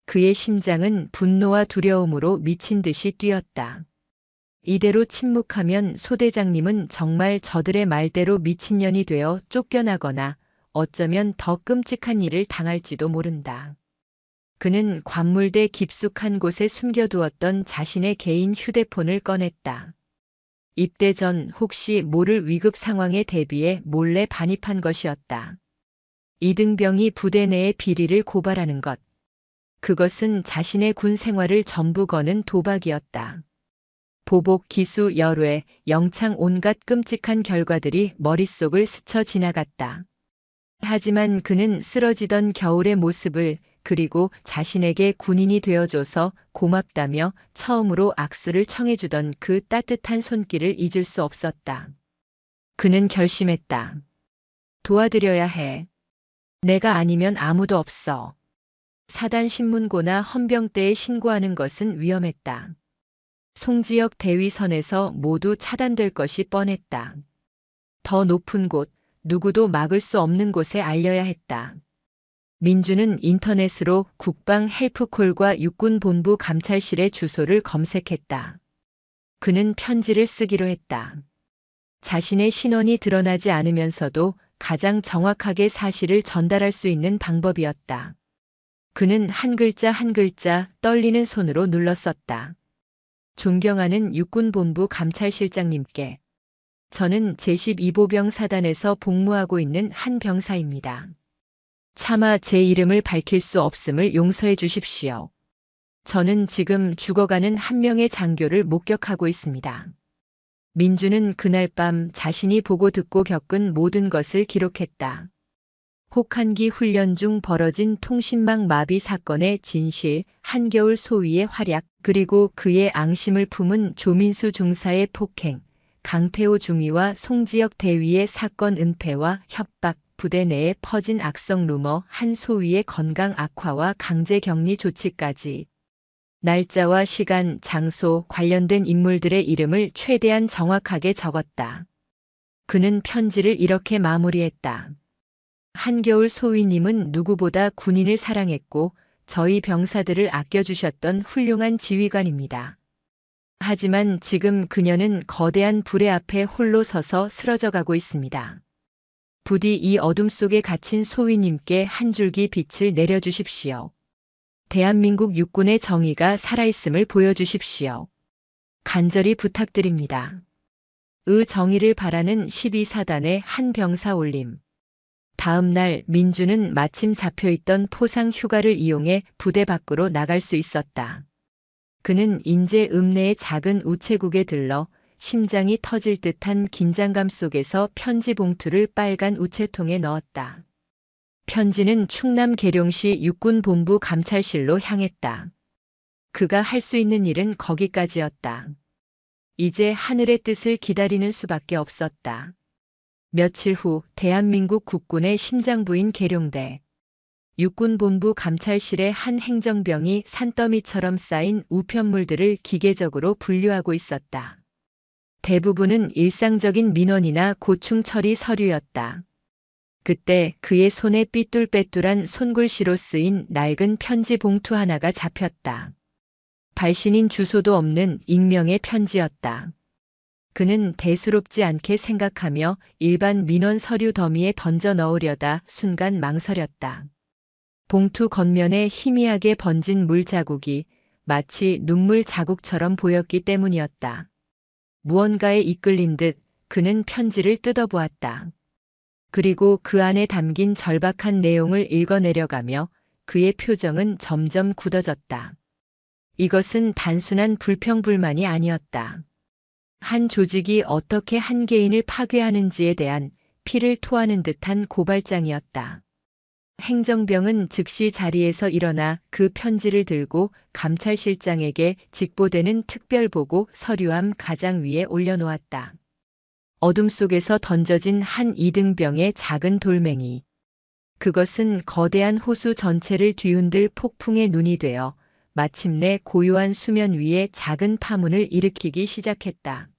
그의 심장은 분노와 두려움으로 미친 듯이 뛰었다. 이대로 침묵하면 소 대장님은 정말 저들의 말대로 미친년이 되어 쫓겨나거나 어쩌면 더 끔찍한 일을 당할지도 모른다. 그는 관물대 깊숙한 곳에 숨겨두었던 자신의 개인 휴대폰을 꺼냈다. 입대 전 혹시 모를 위급 상황에 대비해 몰래 반입한 것이었다. 이등병이 부대 내의 비리를 고발하는 것. 그것은 자신의 군 생활을 전부 거는 도박이었다. 보복, 기수, 열외, 영창 온갖 끔찍한 결과들이 머릿속을 스쳐 지나갔다. 하지만 그는 쓰러지던 겨울의 모습을 그리고 자신에게 군인이 되어줘서 고맙다며 처음으로 악수를 청해주던 그 따뜻한 손길을 잊을 수 없었다. 그는 결심했다. 도와드려야 해. 내가 아니면 아무도 없어. 사단신문고나 헌병대에 신고하는 것은 위험했다. 송지역 대위선에서 모두 차단될 것이 뻔했다. 더 높은 곳, 누구도 막을 수 없는 곳에 알려야 했다. 민주는 인터넷으로 국방 헬프콜과 육군본부 감찰실의 주소를 검색했다. 그는 편지를 쓰기로 했다. 자신의 신원이 드러나지 않으면서도 가장 정확하게 사실을 전달할 수 있는 방법이었다. 그는 한 글자 한 글자 떨리는 손으로 눌렀었다. 존경하는 육군본부 감찰실장님께. 저는 제12보병 사단에서 복무하고 있는 한 병사입니다. 차마 제 이름을 밝힐 수 없음을 용서해 주십시오. 저는 지금 죽어가는 한 명의 장교를 목격하고 있습니다. 민주는 그날 밤 자신이 보고 듣고 겪은 모든 것을 기록했다. 혹한기 훈련 중 벌어진 통신망 마비 사건의 진실, 한겨울 소위의 활약, 그리고 그의 앙심을 품은 조민수 중사의 폭행, 강태호 중위와 송지역 대위의 사건 은폐와 협박, 부대 내에 퍼진 악성 루머, 한 소위의 건강 악화와 강제 격리 조치까지. 날짜와 시간, 장소, 관련된 인물들의 이름을 최대한 정확하게 적었다. 그는 편지를 이렇게 마무리했다. 한겨울 소위님은 누구보다 군인을 사랑했고 저희 병사들을 아껴주셨던 훌륭한 지휘관입니다. 하지만 지금 그녀는 거대한 불의 앞에 홀로 서서 쓰러져가고 있습니다. 부디 이 어둠 속에 갇힌 소위님께 한 줄기 빛을 내려주십시오. 대한민국 육군의 정의가 살아있음을 보여주십시오. 간절히 부탁드립니다. 정의를 바라는 12사단의 한 병사 올림. 다음 날 민주는 마침 잡혀있던 포상 휴가를 이용해 부대 밖으로 나갈 수 있었다. 그는 인제 읍내의 작은 우체국에 들러 심장이 터질 듯한 긴장감 속에서 편지 봉투를 빨간 우체통에 넣었다. 편지는 충남 계룡시 육군본부 감찰실로 향했다. 그가 할 수 있는 일은 거기까지였다. 이제 하늘의 뜻을 기다리는 수밖에 없었다. 며칠 후 대한민국 국군의 심장부인 계룡대. 육군본부 감찰실의 한 행정병이 산더미처럼 쌓인 우편물들을 기계적으로 분류하고 있었다. 대부분은 일상적인 민원이나 고충 처리 서류였다. 그때 그의 손에 삐뚤빼뚤한 손글씨로 쓰인 낡은 편지 봉투 하나가 잡혔다. 발신인 주소도 없는 익명의 편지였다. 그는 대수롭지 않게 생각하며 일반 민원 서류 더미에 던져 넣으려다 순간 망설였다. 봉투 겉면에 희미하게 번진 물 자국이 마치 눈물 자국처럼 보였기 때문이었다. 무언가에 이끌린 듯 그는 편지를 뜯어보았다. 그리고 그 안에 담긴 절박한 내용을 읽어내려가며 그의 표정은 점점 굳어졌다. 이것은 단순한 불평불만이 아니었다. 한 조직이 어떻게 한 개인을 파괴하는지에 대한 피를 토하는 듯한 고발장이었다. 행정병은 즉시 자리에서 일어나 그 편지를 들고 감찰실장에게 직보되는 특별보고 서류함 가장 위에 올려놓았다. 어둠 속에서 던져진 한 이등병의 작은 돌멩이. 그것은 거대한 호수 전체를 뒤흔들 폭풍의 눈이 되어 마침내 고요한 수면 위에 작은 파문을 일으키기 시작했다.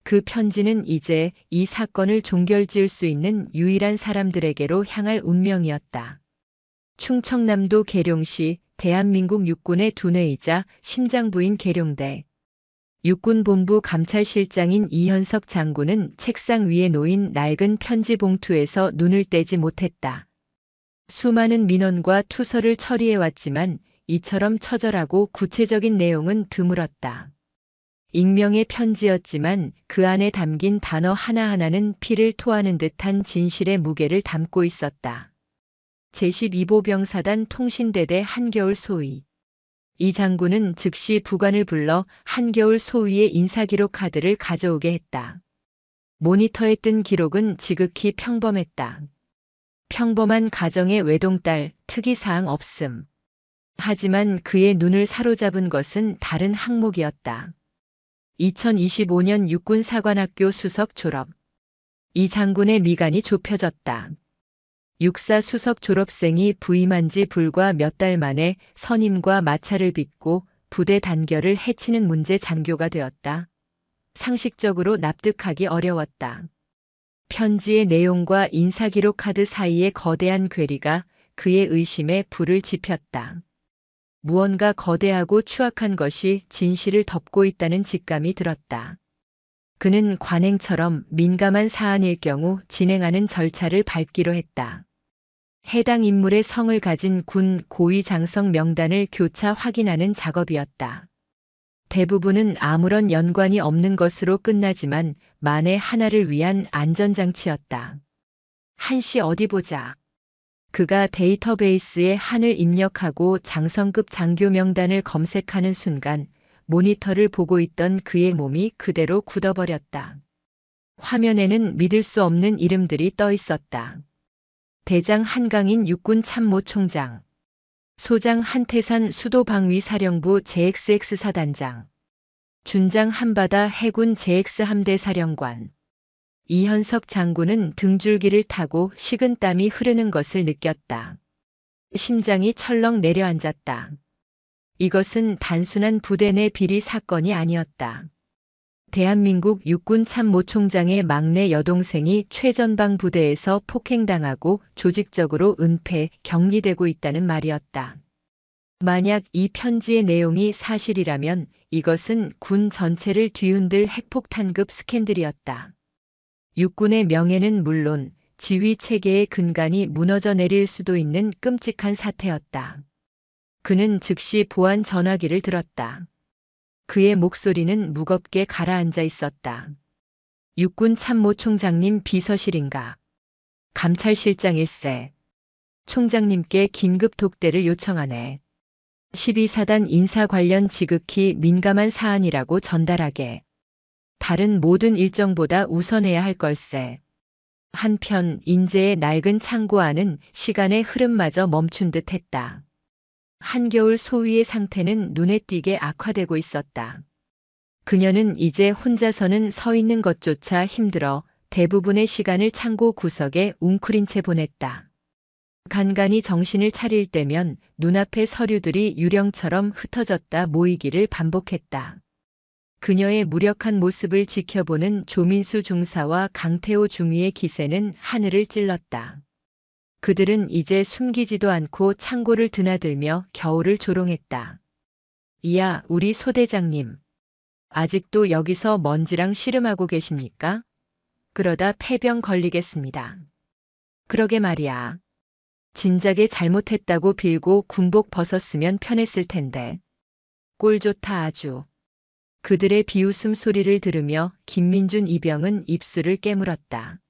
그 편지는 이제 이 사건을 종결지을 수 있는 유일한 사람들에게로 향할 운명이었다. 충청남도 계룡시 대한민국 육군의 두뇌이자 심장부인 계룡대 육군본부 감찰실장인 이현석 장군은 책상 위에 놓인 낡은 편지 봉투에서 눈을 떼지 못했다. 수많은 민원과 투서를 처리해왔지만 이처럼 처절하고 구체적인 내용은 드물었다. 익명의 편지였지만 그 안에 담긴 단어 하나하나는 피를 토하는 듯한 진실의 무게를 담고 있었다. 제12보병사단 통신대대 한겨울 소위. 이 장군은 즉시 부관을 불러 한겨울 소위의 인사기록 카드를 가져오게 했다. 모니터에 뜬 기록은 지극히 평범했다. 평범한 가정의 외동딸, 특이사항 없음. 하지만 그의 눈을 사로잡은 것은 다른 항목이었다. 2025년 육군사관학교 수석 졸업. 이 장군의 미간이 좁혀졌다. 육사 수석 졸업생이 부임한 지 불과 몇 달 만에 선임과 마찰을 빚고 부대 단결을 해치는 문제 장교가 되었다. 상식적으로 납득하기 어려웠다. 편지의 내용과 인사기록 카드 사이의 거대한 괴리가 그의 의심에 불을 지폈다. 무언가 거대하고 추악한 것이 진실을 덮고 있다는 직감이 들었다. 그는 관행처럼 민감한 사안일 경우 진행하는 절차를 밟기로 했다. 해당 인물의 성을 가진 군 고위 장성 명단을 교차 확인하는 작업이었다. 대부분은 아무런 연관이 없는 것으로 끝나지만 만에 하나를 위한 안전장치였다. 한시 어디 보자. 그가 데이터베이스에 한을 입력하고 장성급 장교 명단을 검색하는 순간 모니터를 보고 있던 그의 몸이 그대로 굳어버렸다. 화면에는 믿을 수 없는 이름들이 떠 있었다. 대장 한강인 육군 참모총장, 소장 한태산 수도방위사령부 JXX 사단장, 준장 한바다 해군 JX 함대 사령관. 이현석 장군은 등줄기를 타고 식은땀이 흐르는 것을 느꼈다. 심장이 철렁 내려앉았다. 이것은 단순한 부대 내 비리 사건이 아니었다. 대한민국 육군 참모총장의 막내 여동생이 최전방 부대에서 폭행당하고 조직적으로 은폐, 격리되고 있다는 말이었다. 만약 이 편지의 내용이 사실이라면 이것은 군 전체를 뒤흔들 핵폭탄급 스캔들이었다. 육군의 명예는 물론 지휘 체계의 근간이 무너져 내릴 수도 있는 끔찍한 사태였다. 그는 즉시 보안 전화기를 들었다. 그의 목소리는 무겁게 가라앉아 있었다. 육군 참모총장님 비서실인가? 감찰실장 일세. 총장님께 긴급 독대를 요청하네. 12사단 인사 관련 지극히 민감한 사안이라고 전달하게. 다른 모든 일정보다 우선해야 할 걸세. 한편 인재의 낡은 창고 안은 시간의 흐름마저 멈춘 듯 했다. 한겨울 소위의 상태는 눈에 띄게 악화되고 있었다. 그녀는 이제 혼자서는 서 있는 것조차 힘들어 대부분의 시간을 창고 구석에 웅크린 채 보냈다. 간간히 정신을 차릴 때면 눈앞의 서류들이 유령처럼 흩어졌다 모이기를 반복했다. 그녀의 무력한 모습을 지켜보는 조민수 중사와 강태호 중위의 기세는 하늘을 찔렀다. 그들은 이제 숨기지도 않고 창고를 드나들며 겨울을 조롱했다. 이야, 우리 소대장님. 아직도 여기서 먼지랑 씨름하고 계십니까? 그러다 폐병 걸리겠습니다. 그러게 말이야. 진작에 잘못했다고 빌고 군복 벗었으면 편했을 텐데. 꼴 좋다 아주. 그들의 비웃음 소리를 들으며 김민준 이병은 입술을 깨물었다.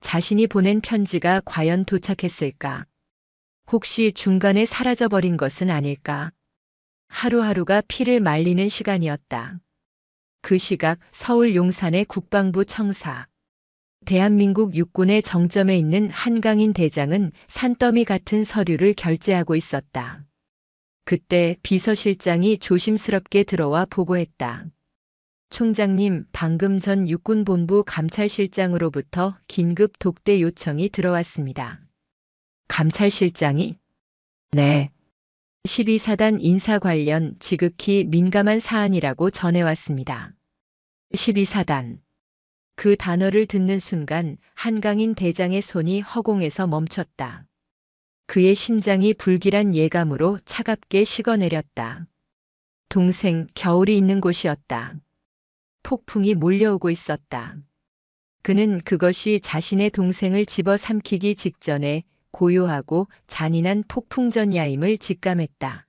자신이 보낸 편지가 과연 도착했을까? 혹시 중간에 사라져버린 것은 아닐까? 하루하루가 피를 말리는 시간이었다. 그 시각 서울 용산의 국방부 청사. 대한민국 육군의 정점에 있는 한강인 대장은 산더미 같은 서류를 결제하고 있었다. 그때 비서실장이 조심스럽게 들어와 보고했다. 총장님, 방금 전 육군본부 감찰실장으로부터 긴급 독대 요청이 들어왔습니다. 감찰실장이? 네. 12사단 인사 관련 지극히 민감한 사안이라고 전해왔습니다. 12사단. 그 단어를 듣는 순간 한강인 대장의 손이 허공에서 멈췄다. 그의 심장이 불길한 예감으로 차갑게 식어내렸다. 동생 겨울이 있는 곳이었다. 폭풍이 몰려오고 있었다. 그는 그것이 자신의 동생을 집어삼키기 직전에 고요하고 잔인한 폭풍전야임을 직감했다.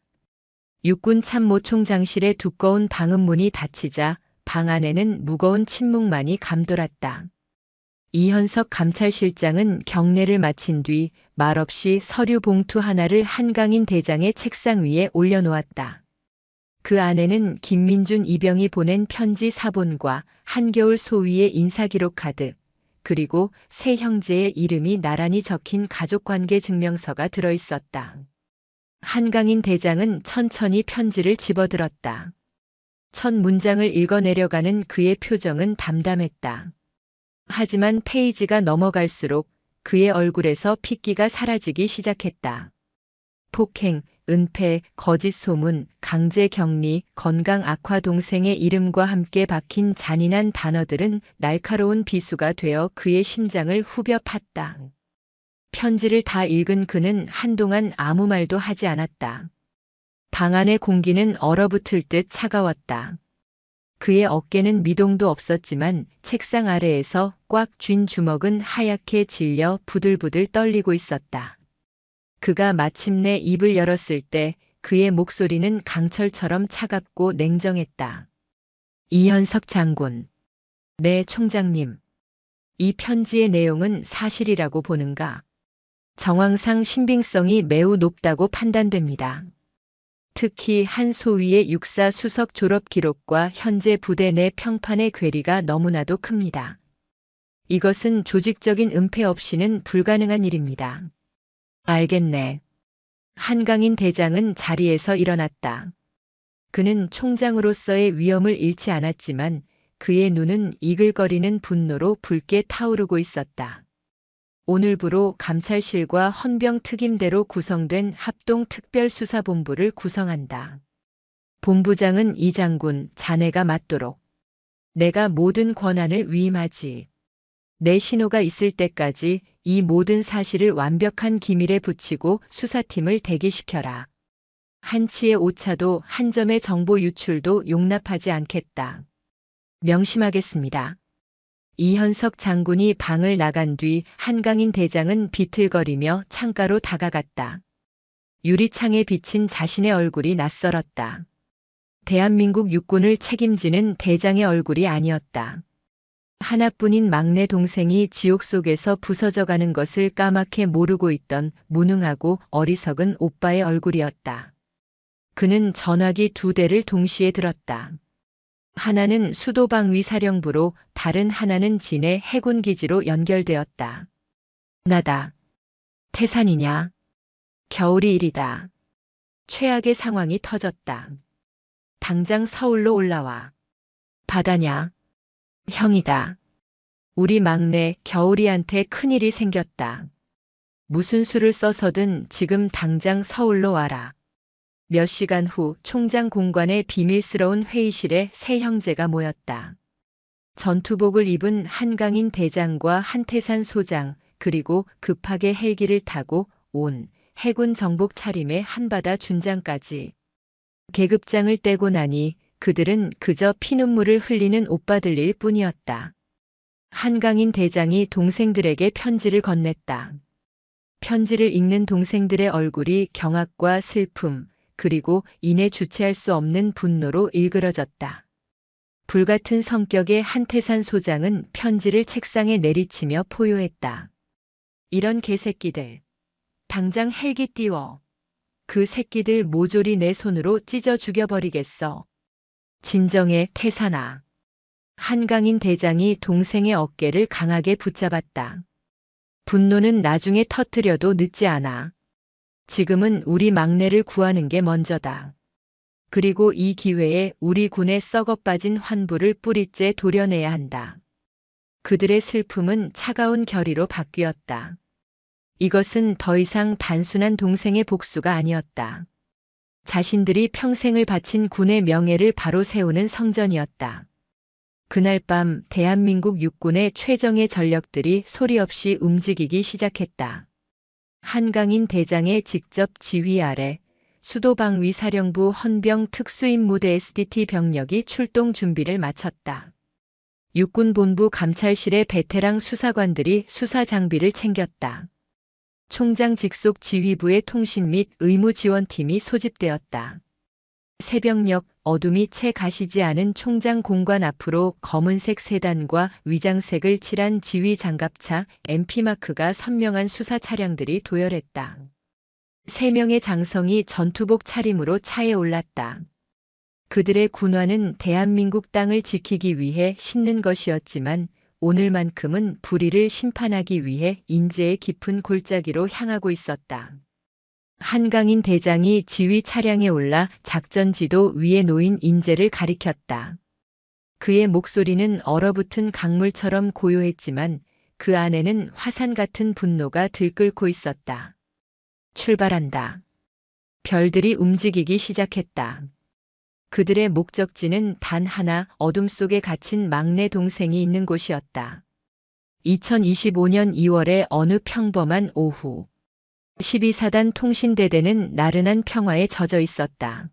육군 참모총장실의 두꺼운 방음문이 닫히자 방 안에는 무거운 침묵만이 감돌았다. 이현석 감찰실장은 경례를 마친 뒤 말없이 서류 봉투 하나를 한강인 대장의 책상 위에 올려놓았다. 그 안에는 김민준 이병이 보낸 편지 4본과 한겨울 소위의 인사기록 카드, 그리고 세 형제의 이름이 나란히 적힌 가족관계 증명서가 들어있었다. 한강인 대장은 천천히 편지를 집어들었다. 첫 문장을 읽어내려가는 그의 표정은 담담했다. 하지만 페이지가 넘어갈수록 그의 얼굴에서 핏기가 사라지기 시작했다. 폭행, 은폐, 거짓 소문, 강제 격리, 건강 악화 동생의 이름과 함께 박힌 잔인한 단어들은 날카로운 비수가 되어 그의 심장을 후벼 팠다. 편지를 다 읽은 그는 한동안 아무 말도 하지 않았다. 방 안의 공기는 얼어붙을 듯 차가웠다. 그의 어깨는 미동도 없었지만 책상 아래에서 꽉 쥔 주먹은 하얗게 질려 부들부들 떨리고 있었다. 그가 마침내 입을 열었을 때 그의 목소리는 강철처럼 차갑고 냉정했다. 이현석 장군. 네, 총장님. 이 편지의 내용은 사실이라고 보는가? 정황상 신빙성이 매우 높다고 판단됩니다. 특히 한 소위의 육사 수석 졸업 기록과 현재 부대 내 평판의 괴리가 너무나도 큽니다. 이것은 조직적인 은폐 없이는 불가능한 일입니다. 알겠네. 한강인 대장은 자리에서 일어났다. 그는 총장으로서의 위엄을 잃지 않았지만 그의 눈은 이글거리는 분노로 붉게 타오르고 있었다. 오늘부로 감찰실과 헌병특임대로 구성된 합동특별수사본부를 구성한다. 본부장은 이 장군, 자네가 맡도록. 내가 모든 권한을 위임하지. 내 신호가 있을 때까지 이 모든 사실을 완벽한 기밀에 붙이고 수사팀을 대기시켜라. 한치의 오차도 한 점의 정보 유출도 용납하지 않겠다. 명심하겠습니다. 이현석 장군이 방을 나간 뒤 한강인 대장은 비틀거리며 창가로 다가갔다. 유리창에 비친 자신의 얼굴이 낯설었다. 대한민국 육군을 책임지는 대장의 얼굴이 아니었다. 하나뿐인 막내 동생이 지옥 속에서 부서져가는 것을 까맣게 모르고 있던 무능하고 어리석은 오빠의 얼굴이었다. 그는 전화기 2대를 동시에 들었다. 하나는 수도방위 사령부로 다른 하나는 진해 해군기지로 연결되었다. 나다. 태산이냐? 겨울이 일이다. 최악의 상황이 터졌다. 당장 서울로 올라와. 바다냐? 형이다. 우리 막내 겨울이한테 큰일이 생겼다. 무슨 수를 써서든 지금 당장 서울로 와라. 몇 시간 후 총장 공관의 비밀스러운 회의실에 세 형제가 모였다. 전투복을 입은 한강인 대장과 한태산 소장, 그리고 급하게 헬기를 타고 온 해군 정복 차림의 한바다 준장까지. 계급장을 떼고 나니 그들은 그저 피눈물을 흘리는 오빠들일 뿐이었다. 한강인 대장이 동생들에게 편지를 건넸다. 편지를 읽는 동생들의 얼굴이 경악과 슬픔, 그리고 이내 주체할 수 없는 분노로 일그러졌다. 불같은 성격의 한태산 소장은 편지를 책상에 내리치며 포효했다. 이런 개새끼들. 당장 헬기 띄워. 그 새끼들 모조리 내 손으로 찢어 죽여버리겠어. 진정해, 태산아. 한강인 대장이 동생의 어깨를 강하게 붙잡았다. 분노는 나중에 터뜨려도 늦지 않아. 지금은 우리 막내를 구하는 게 먼저다. 그리고 이 기회에 우리 군의 썩어빠진 환부를 뿌리째 도려내야 한다. 그들의 슬픔은 차가운 결의로 바뀌었다. 이것은 더 이상 단순한 동생의 복수가 아니었다. 자신들이 평생을 바친 군의 명예를 바로 세우는 성전이었다. 그날 밤 대한민국 육군의 최정예 전력들이 소리 없이 움직이기 시작했다. 한강인 대장의 직접 지휘 아래 수도방위사령부 헌병 특수임무대 SDT 병력이 출동 준비를 마쳤다. 육군본부 감찰실의 베테랑 수사관들이 수사 장비를 챙겼다. 총장 직속 지휘부의 통신 및 의무지원팀이 소집되었다. 새벽녘 어둠이 채 가시지 않은 총장 공관 앞으로 검은색 세단과 위장색을 칠한 지휘 장갑차 MP마크가 선명한 수사 차량들이 도열했다. 3명의 장성이 전투복 차림으로 차에 올랐다. 그들의 군화는 대한민국 땅을 지키기 위해 신는 것이었지만 오늘만큼은 불의를 심판하기 위해 인재의 깊은 골짜기로 향하고 있었다. 한강인 대장이 지휘 차량에 올라 작전 지도 위에 놓인 인재를 가리켰다. 그의 목소리는 얼어붙은 강물처럼 고요했지만 그 안에는 화산 같은 분노가 들끓고 있었다. 출발한다. 별들이 움직이기 시작했다. 그들의 목적지는 단 하나, 어둠 속에 갇힌 막내 동생이 있는 곳이었다. 2025년 2월의 어느 평범한 오후. 12사단 통신대대는 나른한 평화에 젖어 있었다.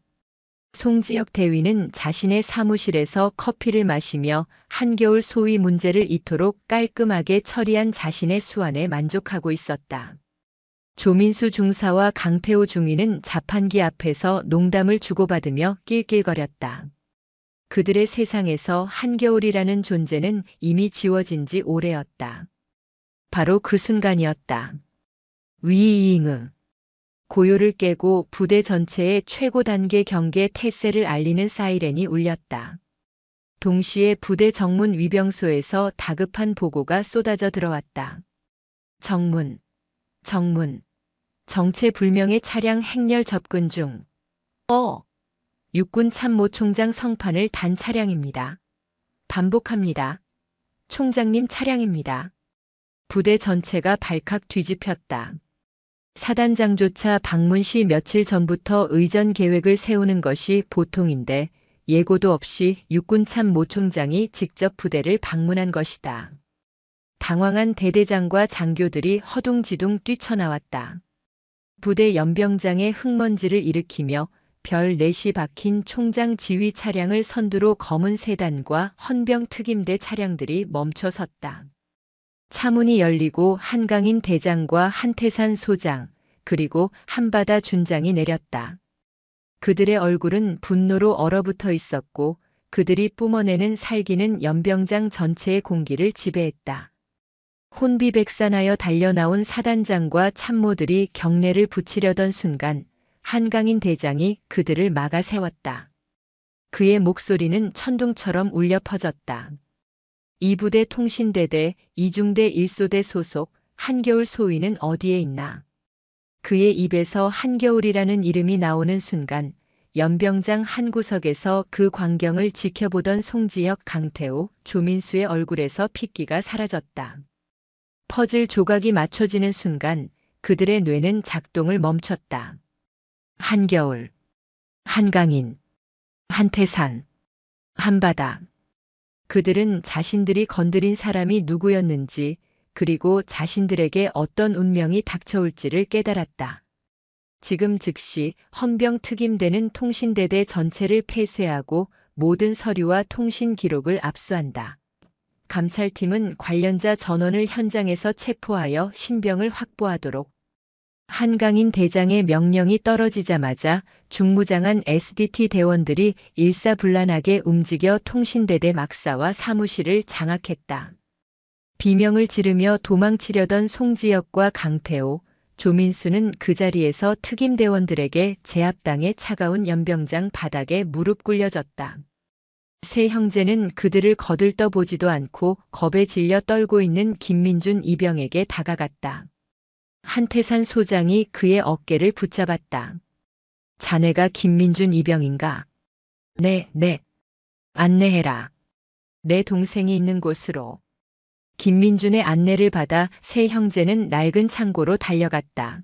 송지혁 대위는 자신의 사무실에서 커피를 마시며 한겨울 소위 문제를 이토록 깔끔하게 처리한 자신의 수완에 만족하고 있었다. 조민수 중사와 강태호 중위는 자판기 앞에서 농담을 주고받으며 낄낄거렸다. 그들의 세상에서 한겨울이라는 존재는 이미 지워진 지 오래였다. 바로 그 순간이었다. 위잉응. 고요를 깨고 부대 전체의 최고 단계 경계 태세를 알리는 사이렌이 울렸다. 동시에 부대 정문 위병소에서 다급한 보고가 쏟아져 들어왔다. 정문. 정체불명의 차량 행렬 접근 중. 육군 참모총장 성판을 단 차량입니다. 반복합니다. 총장님 차량입니다. 부대 전체가 발칵 뒤집혔다. 사단장조차 방문 시 며칠 전부터 의전 계획을 세우는 것이 보통인데 예고도 없이 육군 참모총장이 직접 부대를 방문한 것이다. 당황한 대대장과 장교들이 허둥지둥 뛰쳐나왔다. 부대 연병장의 흙먼지를 일으키며 별 넷이 박힌 총장 지휘 차량을 선두로 검은 세단과 헌병 특임대 차량들이 멈춰 섰다. 차문이 열리고 한강인 대장과 한태산 소장, 그리고 한바다 준장이 내렸다. 그들의 얼굴은 분노로 얼어붙어 있었고 그들이 뿜어내는 살기는 연병장 전체의 공기를 지배했다. 혼비백산하여 달려나온 사단장과 참모들이 경례를 붙이려던 순간 한강인 대장이 그들을 막아 세웠다. 그의 목소리는 천둥처럼 울려 퍼졌다. 이 부대 통신대대, 이중대 1소대 소속 한겨울 소위는 어디에 있나? 그의 입에서 한겨울이라는 이름이 나오는 순간 연병장 한 구석에서 그 광경을 지켜보던 송지혁, 강태호, 조민수의 얼굴에서 핏기가 사라졌다. 퍼즐 조각이 맞춰지는 순간 그들의 뇌는 작동을 멈췄다. 한겨울, 한강인, 한태산, 한바다. 그들은 자신들이 건드린 사람이 누구였는지 그리고 자신들에게 어떤 운명이 닥쳐올지를 깨달았다. 지금 즉시 헌병 특임대는 통신대대 전체를 폐쇄하고 모든 서류와 통신 기록을 압수한다. 감찰팀은 관련자 전원을 현장에서 체포하여 신병을 확보하도록 한강인 대장의 명령이 떨어지자마자 중무장한 SDT 대원들이 일사불란하게 움직여 통신대대 막사와 사무실을 장악했다. 비명을 지르며 도망치려던 송지혁과 강태호, 조민수는 그 자리에서 특임대원들에게 제압당해 차가운 연병장 바닥에 무릎 꿇려졌다. 세 형제는 그들을 거들떠보지도 않고 겁에 질려 떨고 있는 김민준 이병에게 다가갔다. 한태산 소장이 그의 어깨를 붙잡았다. 자네가 김민준 이병인가? 네. 안내해라. 내 동생이 있는 곳으로. 김민준의 안내를 받아 세 형제는 낡은 창고로 달려갔다.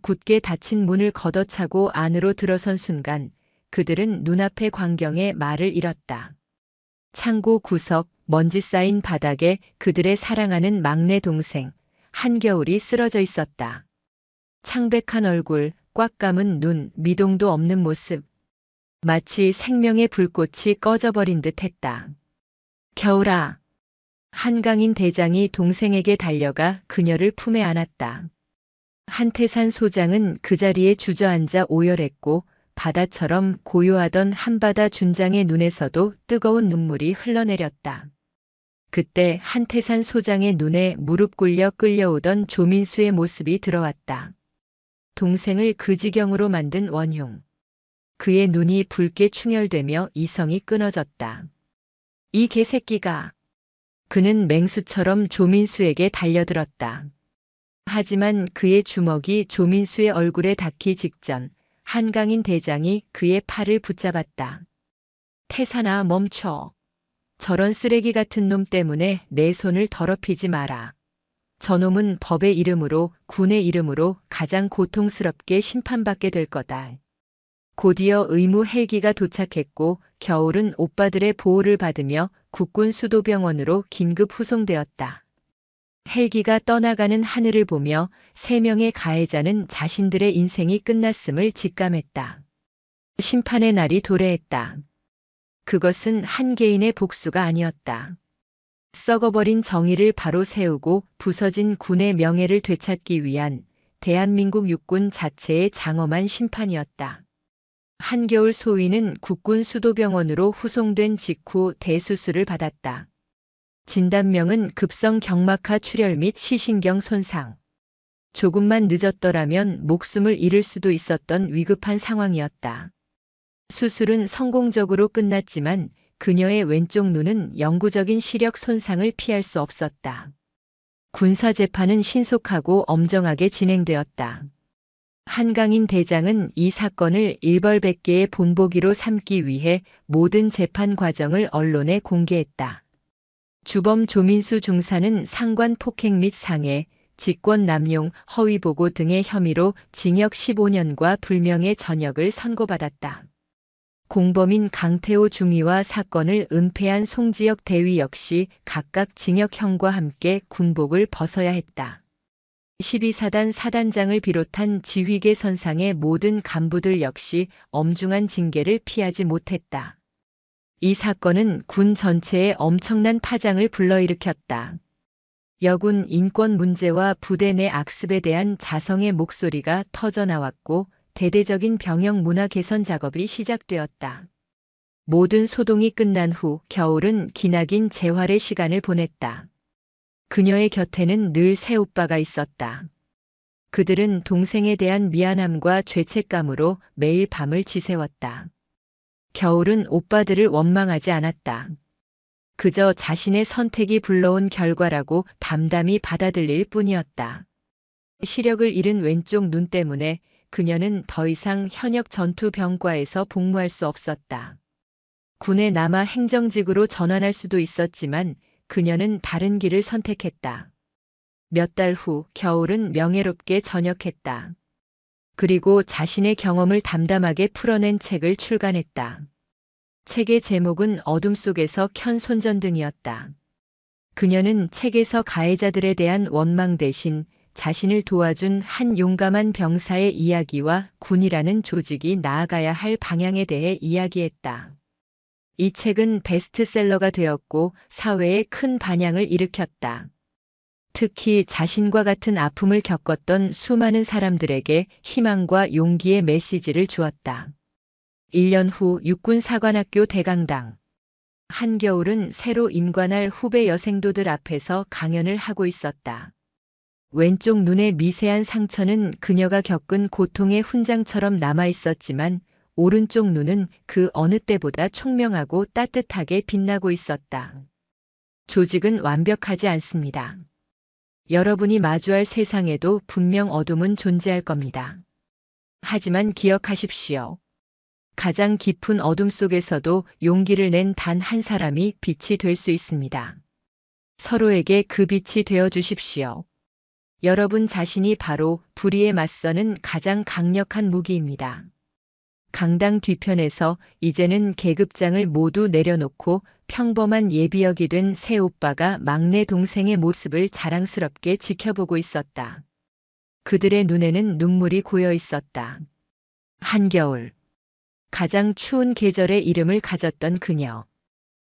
굳게 닫힌 문을 걷어차고 안으로 들어선 순간 그들은 눈앞의 광경에 말을 잃었다. 창고 구석, 먼지 쌓인 바닥에 그들의 사랑하는 막내 동생 한겨울이 쓰러져 있었다. 창백한 얼굴, 꽉 감은 눈, 미동도 없는 모습. 마치 생명의 불꽃이 꺼져버린 듯 했다. 겨울아. 한강인 대장이 동생에게 달려가 그녀를 품에 안았다. 한태산 소장은 그 자리에 주저앉아 오열했고 바다처럼 고요하던 한바다 준장의 눈에서도 뜨거운 눈물이 흘러내렸다. 그때 한태산 소장의 눈에 무릎 꿇려 끌려오던 조민수의 모습이 들어왔다. 동생을 그 지경으로 만든 원흉. 그의 눈이 붉게 충혈되며 이성이 끊어졌다. 이 개새끼가. 그는 맹수처럼 조민수에게 달려들었다. 하지만 그의 주먹이 조민수의 얼굴에 닿기 직전 한강인 대장이 그의 팔을 붙잡았다. 태산아, 멈춰. 저런 쓰레기 같은 놈 때문에 내 손을 더럽히지 마라. 저놈은 법의 이름으로, 군의 이름으로 가장 고통스럽게 심판받게 될 거다. 곧이어 의무 헬기가 도착했고 겨울은 오빠들의 보호를 받으며 국군 수도병원으로 긴급 후송되었다. 헬기가 떠나가는 하늘을 보며 세 명의 가해자는 자신들의 인생이 끝났음을 직감했다. 심판의 날이 도래했다. 그것은 한 개인의 복수가 아니었다. 썩어버린 정의를 바로 세우고 부서진 군의 명예를 되찾기 위한 대한민국 육군 자체의 장엄한 심판이었다. 한겨울 소위는 국군 수도병원으로 후송된 직후 대수술을 받았다. 진단명은 급성 경막하 출혈 및 시신경 손상. 조금만 늦었더라면 목숨을 잃을 수도 있었던 위급한 상황이었다. 수술은 성공적으로 끝났지만 그녀의 왼쪽 눈은 영구적인 시력 손상을 피할 수 없었다. 군사재판은 신속하고 엄정하게 진행되었다. 한강인 대장은 이 사건을 일벌백계의 본보기로 삼기 위해 모든 재판 과정을 언론에 공개했다. 주범 조민수 중사는 상관 폭행 및 상해, 직권 남용, 허위 보고 등의 혐의로 징역 15년과 불명예 전역을 선고받았다. 공범인 강태호 중위와 사건을 은폐한 송지혁 대위 역시 각각 징역형과 함께 군복을 벗어야 했다. 12사단 사단장을 비롯한 지휘계 선상의 모든 간부들 역시 엄중한 징계를 피하지 못했다. 이 사건은 군 전체에 엄청난 파장을 불러일으켰다. 여군 인권 문제와 부대 내 악습에 대한 자성의 목소리가 터져나왔고 대대적인 병영 문화 개선 작업이 시작되었다. 모든 소동이 끝난 후 겨울은 기나긴 재활의 시간을 보냈다. 그녀의 곁에는 늘 새오빠가 있었다. 그들은 동생에 대한 미안함과 죄책감으로 매일 밤을 지새웠다. 겨울은 오빠들을 원망하지 않았다. 그저 자신의 선택이 불러온 결과라고 담담히 받아들일 뿐이었다. 시력을 잃은 왼쪽 눈 때문에 그녀는 더 이상 현역 전투병과에서 복무할 수 없었다. 군에 남아 행정직으로 전환할 수도 있었지만 그녀는 다른 길을 선택했다. 몇 달 후 겨울은 명예롭게 전역했다. 그리고 자신의 경험을 담담하게 풀어낸 책을 출간했다. 책의 제목은 어둠 속에서 켠 손전등이었다. 그녀는 책에서 가해자들에 대한 원망 대신 자신을 도와준 한 용감한 병사의 이야기와 군이라는 조직이 나아가야 할 방향에 대해 이야기했다. 이 책은 베스트셀러가 되었고 사회에 큰 반향을 일으켰다. 특히 자신과 같은 아픔을 겪었던 수많은 사람들에게 희망과 용기의 메시지를 주었다. 1년 후 육군사관학교 대강당. 한겨울은 새로 임관할 후배 여생도들 앞에서 강연을 하고 있었다. 왼쪽 눈의 미세한 상처는 그녀가 겪은 고통의 훈장처럼 남아 있었지만 오른쪽 눈은 그 어느 때보다 총명하고 따뜻하게 빛나고 있었다. 조직은 완벽하지 않습니다. 여러분이 마주할 세상에도 분명 어둠은 존재할 겁니다. 하지만 기억하십시오. 가장 깊은 어둠 속에서도 용기를 낸 단 한 사람이 빛이 될 수 있습니다. 서로에게 그 빛이 되어 주십시오. 여러분 자신이 바로 불의에 맞서는 가장 강력한 무기입니다. 강당 뒤편에서 이제는 계급장을 모두 내려놓고 평범한 예비역이 된 새 오빠가 막내 동생의 모습을 자랑스럽게 지켜보고 있었다. 그들의 눈에는 눈물이 고여 있었다. 한겨울. 가장 추운 계절의 이름을 가졌던 그녀.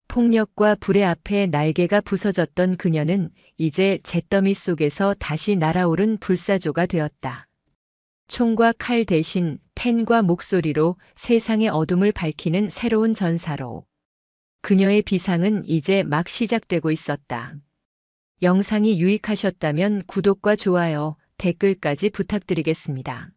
폭력과 불의 앞에 날개가 부서졌던 그녀는 이제 잿더미 속에서 다시 날아오른 불사조가 되었다. 총과 칼 대신 펜과 목소리로 세상의 어둠을 밝히는 새로운 전사로. 그녀의 비상은 이제 막 시작되고 있었다. 영상이 유익하셨다면 구독과 좋아요, 댓글까지 부탁드리겠습니다.